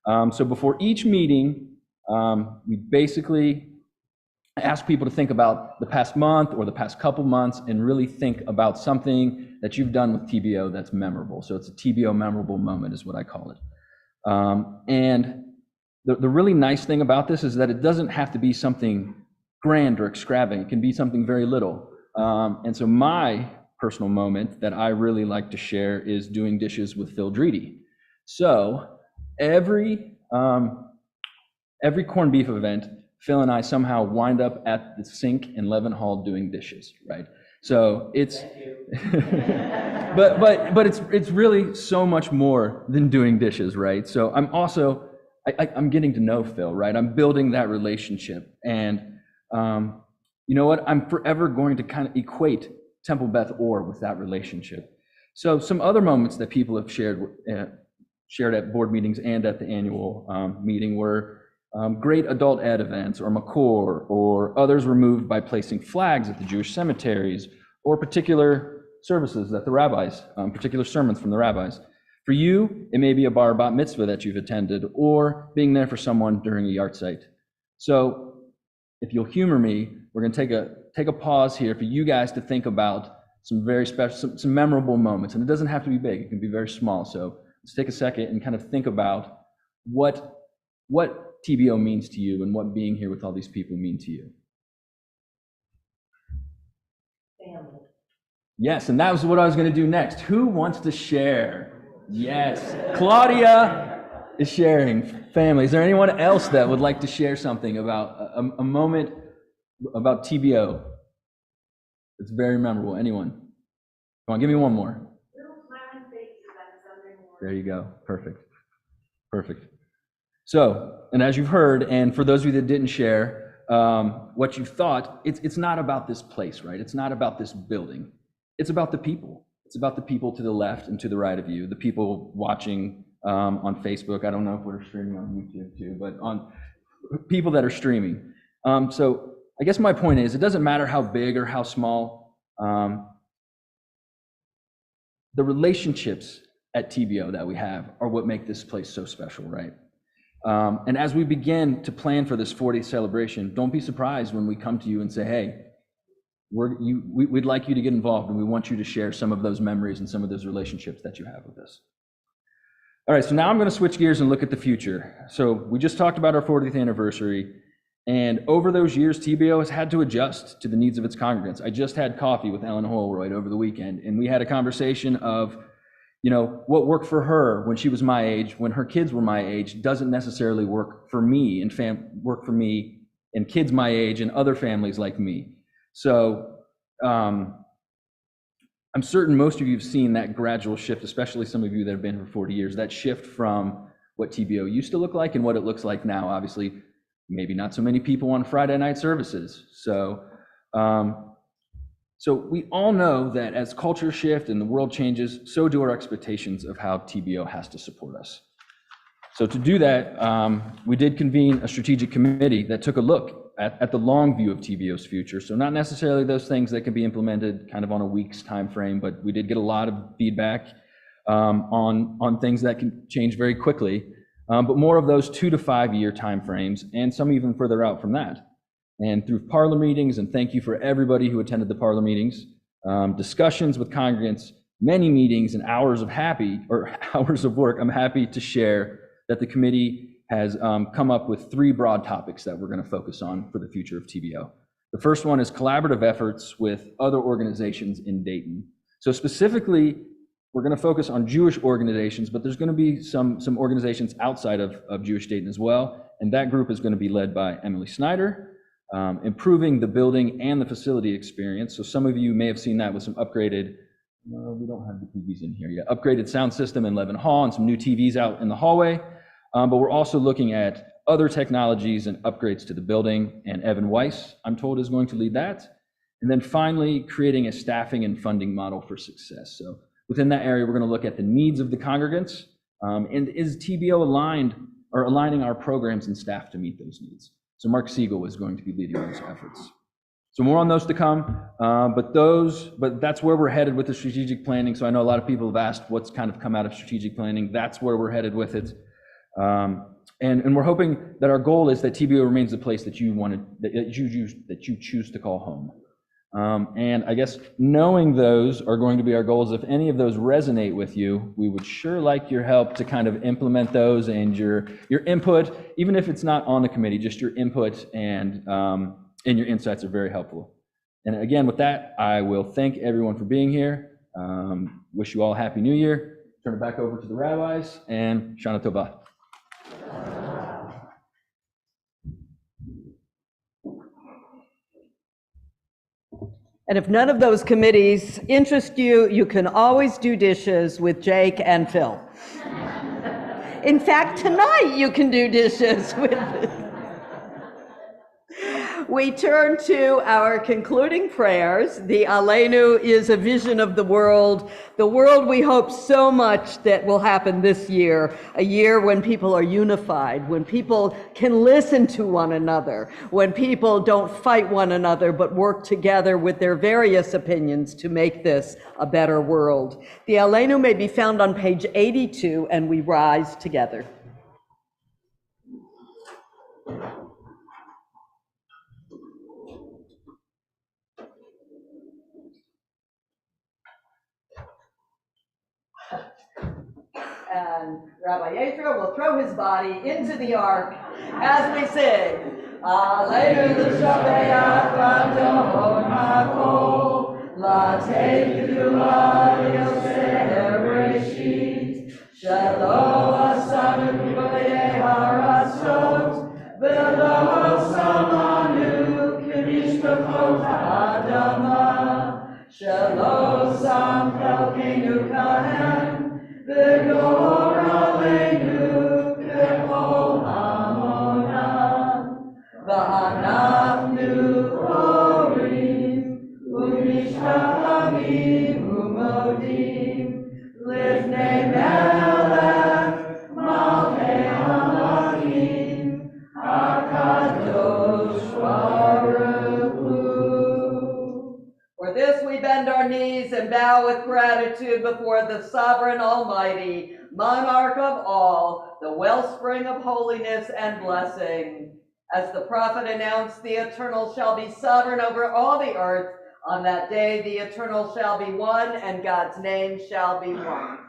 So before each meeting, we basically ask people to think about the past month or the past couple months and really think about something that you've done with TBO that's memorable. So it's a TBO memorable moment is what I call it. And the really nice thing about this is that it doesn't have to be something grand or extravagant. It can be something very little. And so my personal moment that I really like to share is doing dishes with Phil Dreedy. So every corned beef event, Phil and I somehow wind up at the sink in Levin Hall doing dishes, right? So it's, but it's really so much more than doing dishes, right? So I'm getting to know Phil, right? I'm building that relationship. And you know what? I'm forever going to kind of equate Temple Beth Or with that relationship. So some other moments that people have shared at board meetings and at the annual meeting were great adult ed events, or McCore, or others were moved by placing flags at the Jewish cemeteries, or particular services that the rabbis, particular sermons from the rabbis. For you, it may be a bar bat mitzvah that you've attended, or being there for someone during a yard site. So if you'll humor me, we're going to take a pause here for you guys to think about some very special, some memorable moments. And it doesn't have to be big, it can be very small. So let's take a second and kind of think about what TBO means to you and what being here with all these people mean to you. Family. Yes, and that was what I was going to do next. Who wants to share? Yes, Claudia is sharing family. Is there anyone else that would like to share something about a moment about TBO? It's very memorable. Anyone? Come on, give me one more. There you go. Perfect. So, and as you've heard, and for those of you that didn't share what you thought, it's not about this place, right? It's not about this building. It's about the people. It's about the people to the left and to the right of you, the people watching on Facebook. I don't know if we're streaming on YouTube too, but on people that are streaming. So I guess my point is, it doesn't matter how big or how small, the relationships at TBO that we have are what make this place so special, right? And as we begin to plan for this 40th celebration, don't be surprised when we come to you and say, hey, we'd like you to get involved, and we want you to share some of those memories and some of those relationships that you have with us. All right, so now I'm going to switch gears and look at the future. So we just talked about our 40th anniversary, and over those years, TBO has had to adjust to the needs of its congregants. I just had coffee with Ellen Holroyd over the weekend, and we had a conversation of, what worked for her when she was my age, when her kids were my age, doesn't necessarily work for me and kids my age and other families like me. So I'm certain most of you have seen that gradual shift, especially some of you that have been here for 40 years, that shift from what TBO used to look like and what it looks like now. Obviously, maybe not so many people on Friday night services. So So we all know that as culture shift and the world changes, so do our expectations of how TBO has to support us. So to do that, we did convene a strategic committee that took a look at the long view of TBO's future. So not necessarily those things that can be implemented kind of on a week's time frame, but we did get a lot of feedback on things that can change very quickly, but more of those 2 to 5 year time frames, and some even further out from that. And through parlor meetings, and thank you for everybody who attended the parlor meetings, discussions with congregants, many meetings, and hours of work, I'm happy to share that the committee has come up with 3 broad topics that we're going to focus on for the future of TBO. The first one is collaborative efforts with other organizations in Dayton. So specifically, we're going to focus on Jewish organizations, but there's going to be some organizations outside of Jewish Dayton as well, and that group is going to be led by Emily Snyder, improving the building and the facility experience. So some of you may have seen that with some upgraded, we don't have the TVs in here yet, upgraded sound system in Levin Hall and some new TVs out in the hallway. But we're also looking at other technologies and upgrades to the building, and Evan Weiss, I'm told, is going to lead that. And then finally, creating a staffing and funding model for success. So within that area, we're going to look at the needs of the congregants, and is TBO aligning our programs and staff to meet those needs. So Mark Siegel is going to be leading those efforts. So more on those to come, but that's where we're headed with the strategic planning. So I know a lot of people have asked what's kind of come out of strategic planning. That's where we're headed with it. And we're hoping that our goal is that TBO remains the place that you choose to call home. And I guess knowing those are going to be our goals, if any of those resonate with you, we would sure like your help to kind of implement those, and your input, even if it's not on the committee, just your input and your insights are very helpful. And again, with that, I will thank everyone for being here. Wish you all a Happy New Year. Turn it back over to the rabbis, and Shana Tova. And if none of those committees interest you, you can always do dishes with Jake and Phil. In fact, tonight you can do dishes with... We turn to our concluding prayers. The Aleinu is a vision of the world we hope so much that will happen this year, a year when people are unified, when people can listen to one another, when people don't fight one another but work together with their various opinions to make this a better world. The Aleinu may be found on page 82, and we rise together. And Rabbi Yethro will throw his body into the ark as we sing, Aleinu l'shabeach v'adon hakol, latei gdula yoser bereshit, shelo asanu b'nei haratzot, v'lo samanu k'mishpachot ha'adama, shelo sam chelkeinu kahem, V'gor aleinu k'chol hamonam, v'anachnu orim, u'mishpachamim u'modim, lifnei melech malchei hamelachim, hakadosh baruch hu. For this we bend our knees and bow with gratitude before the sovereign Almighty, monarch of all, the wellspring of holiness and blessing. As the prophet announced, the Eternal shall be sovereign over all the earth. On that day, the Eternal shall be one, and God's name shall be one.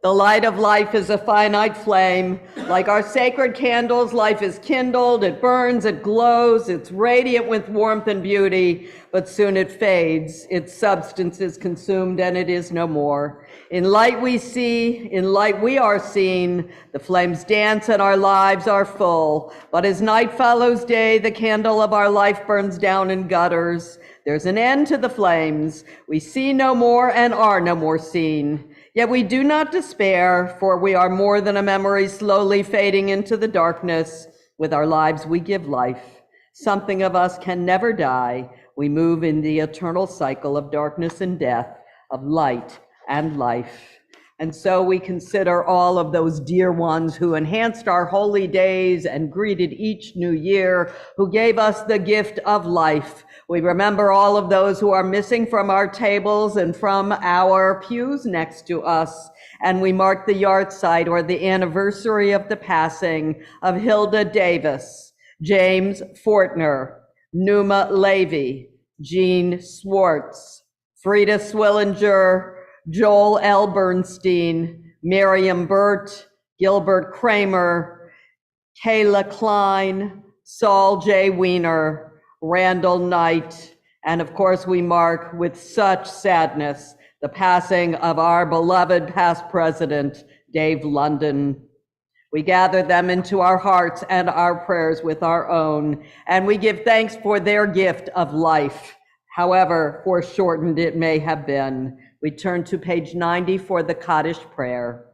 The light of life is a finite flame. Like our sacred candles, life is kindled, it burns, it glows, it's radiant with warmth and beauty, but soon it fades, its substance is consumed, and it is no more. In light we see, in light we are seen, the flames dance and our lives are full. But as night follows day, the candle of our life burns down in gutters. There's an end to the flames. We see no more and are no more seen. Yet we do not despair, for we are more than a memory slowly fading into the darkness. With our lives we give life. Something of us can never die. We move in the eternal cycle of darkness and death, of light and life. And so we consider all of those dear ones who enhanced our holy days and greeted each new year, who gave us the gift of life. We remember all of those who are missing from our tables and from our pews next to us. And we mark the yahrzeit, or the anniversary of the passing of Hilda Davis, James Fortner, Numa Levy, Jean Swartz, Frida Swillinger, Joel L. Bernstein, Miriam Burt, Gilbert Kramer, Kayla Klein, Saul J. Wiener, Randall Knight, and of course we mark with such sadness the passing of our beloved past president, Dave London. We gather them into our hearts and our prayers with our own, and we give thanks for their gift of life, however foreshortened it may have been. We turn to page 90 for the Kaddish prayer.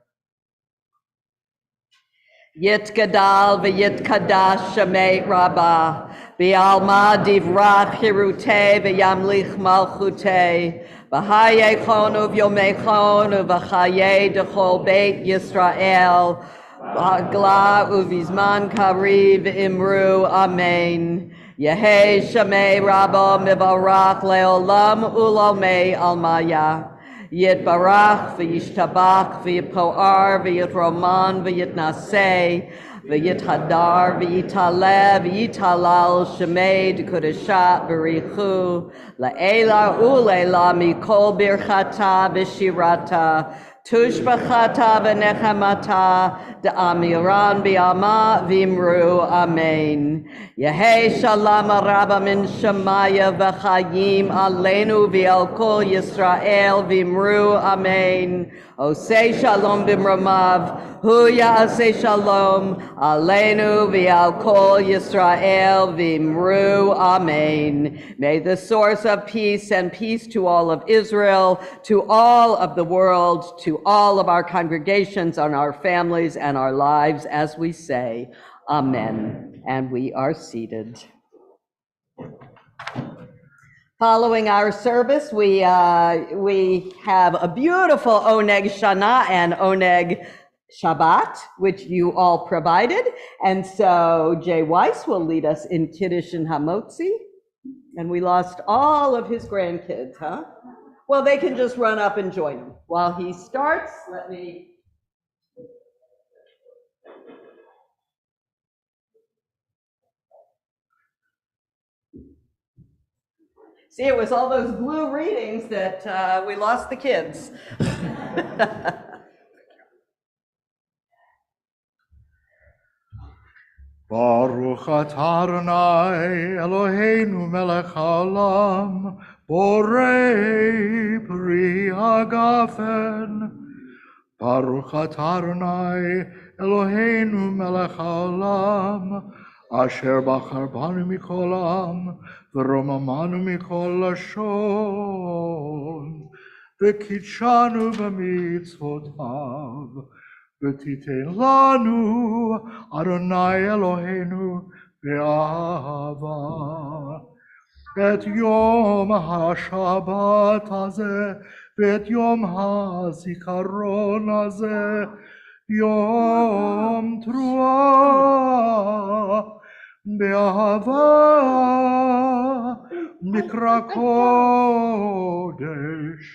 Yit gadal v'yit kadash shemei rabah, v'alma divrach hirutei v'yamlich malchutei, v'hayechon uv'yomechon uv'chayei dechol beit Yisrael, v'agla uv'izman kariv imru amen. Yehei shemei rabah mivarach leolam ulamei almaya. Yitbarach v'yishtabach v'yipoar v'yitroman v'yitnaseh v'yithadar v'yitaleh v'yitalal shemei d'kudeshat b'richu la'ela u'leila mikol birchata v'shirata tushbachata v'nechamata da'amiran bi'ama v'imru amen. Yehei shalom rabba min shemaya v'chayim aleinu v'al kol Yisrael v'imru amen. Osei shalom b'mramav, hu ya'aseh shalom aleinu v'al kol Yisrael v'imru amen. May the source of peace send peace to all of Israel, to all of the world, to all of our congregations and our families and our lives, as we say, amen. And we are seated. Following our service, we have a beautiful Oneg Shana and Oneg Shabbat, which you all provided. And so Jay Weiss will lead us in Kiddush and Hamotzi. And we lost all of his grandkids, huh? Well, they can just run up and join him. While he starts, let me... See, it was all those blue readings that we lost the kids. Baruch atah Adonai Eloheinu melech haolam, borei pri hagafen. Baruch atah Adonai Eloheinu melech haolam, asher bachar banu mikol am, v'romamanu mikol lashon, v'kidshanu b'mitzvotav. V'titein lanu Adonai Eloheinu be'ahava. Et yom ha'shabbat hazeh, v'et yom ha'zikaron hazeh, yom truah be'ahava, mikra kodesh.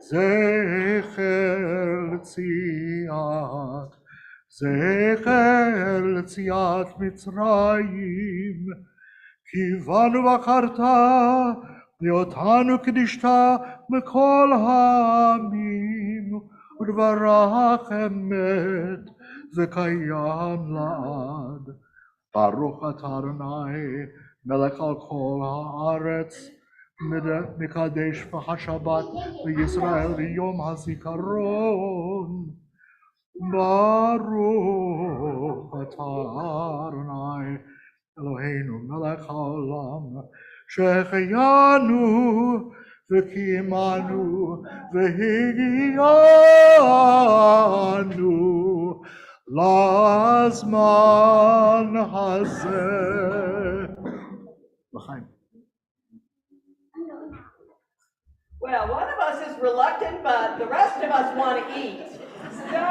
Zecher tziat Mitzrayim, kivanu v'acharta, v'otanu kedishta mekol ha'amim, ודברך אמת וקיים לעד. ברוך אתה אדוני מלך על כל הארץ, מקדש השבת לישראל ויום הזיכרון. ברוך אתה אדוני אלוהינו מלך העולם, שהחיינו וקיימנו והגיענו לזמן הזה. לחיים. Well, one of us is reluctant, but the rest of us want to eat. So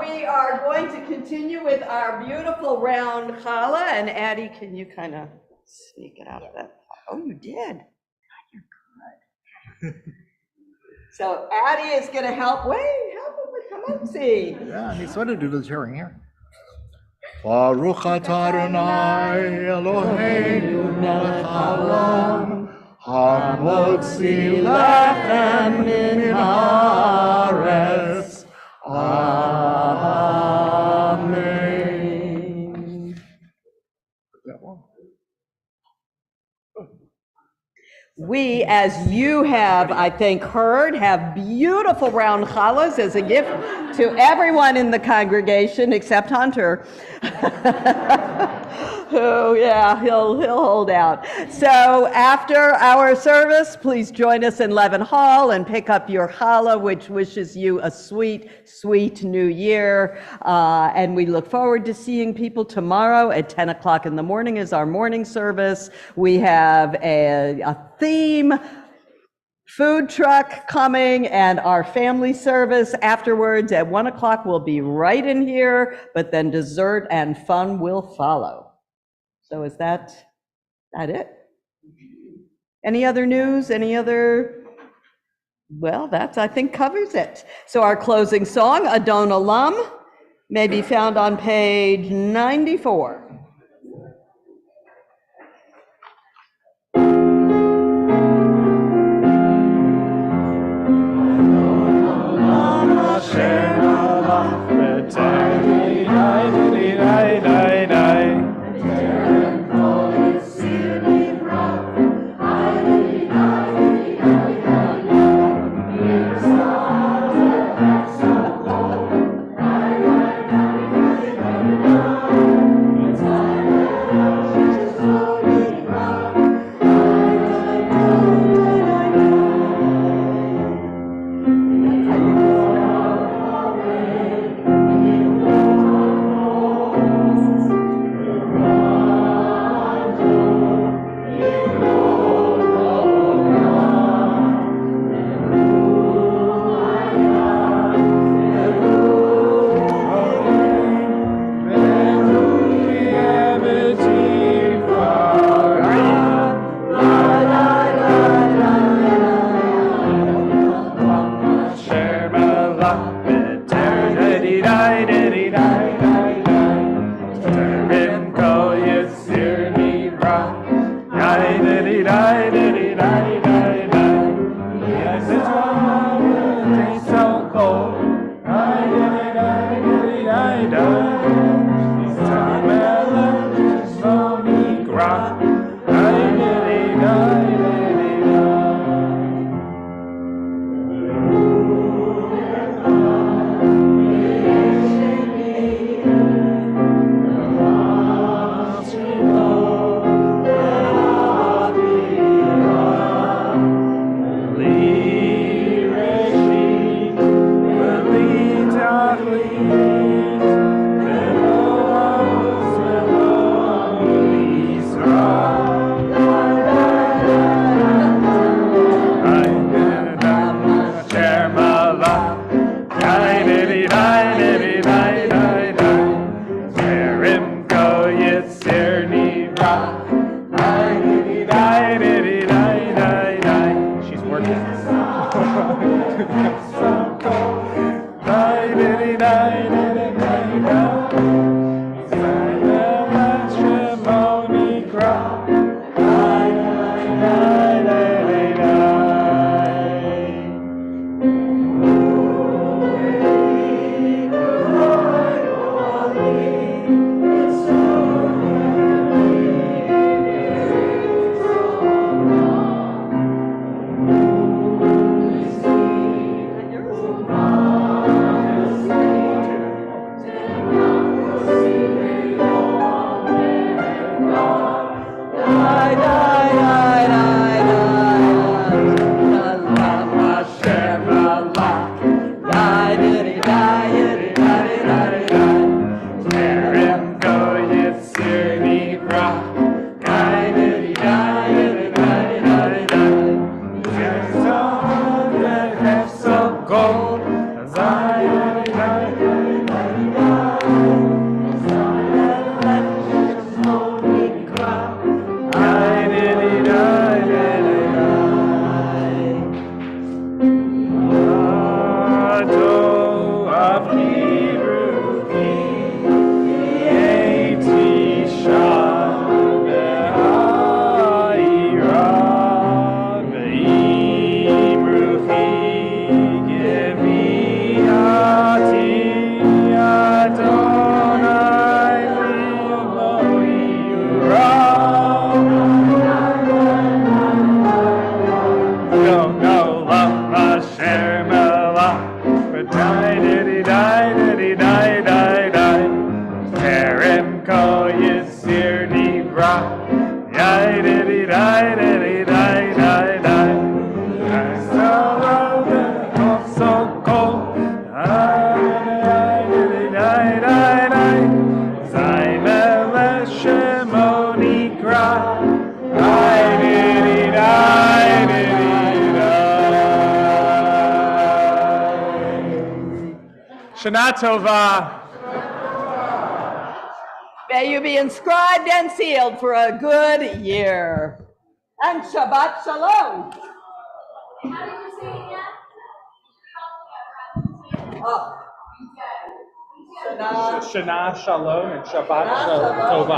we are going to continue with our beautiful round challah. And Addie, can you kind of sneak it out of that? Oh, you did. God, you're good. So Addie is going to help. Wait, help him with come and see. Yeah, אני צריך to do the tearing here. ברוך אתה אדוני אלוהינו מלך העולם, המוציא לחם מן הארץ. Amen. That one. We, as you have, I think, heard, have beautiful round challahs as a gift to everyone in the congregation except Hunter. Who, yeah, he'll hold out. So after our service, please join us in Levin Hall and pick up your challah, which wishes you a sweet, sweet new year. And we look forward to seeing people tomorrow at 10 o'clock in the morning is our morning service. We have a theme food truck coming, and our family service afterwards at 1 o'clock will be right in here, but then dessert and fun will follow. So is that it? Any other news? Any other? Well, that's, I think, covers it. So our closing song, Adon Olam, may be found on page 94. Shana Tova. May you be inscribed and sealed for a good year. And Shabbat Shalom. How did you say it again? Oh. Shana Shana Shalom and Shabbat Shalom. Tova.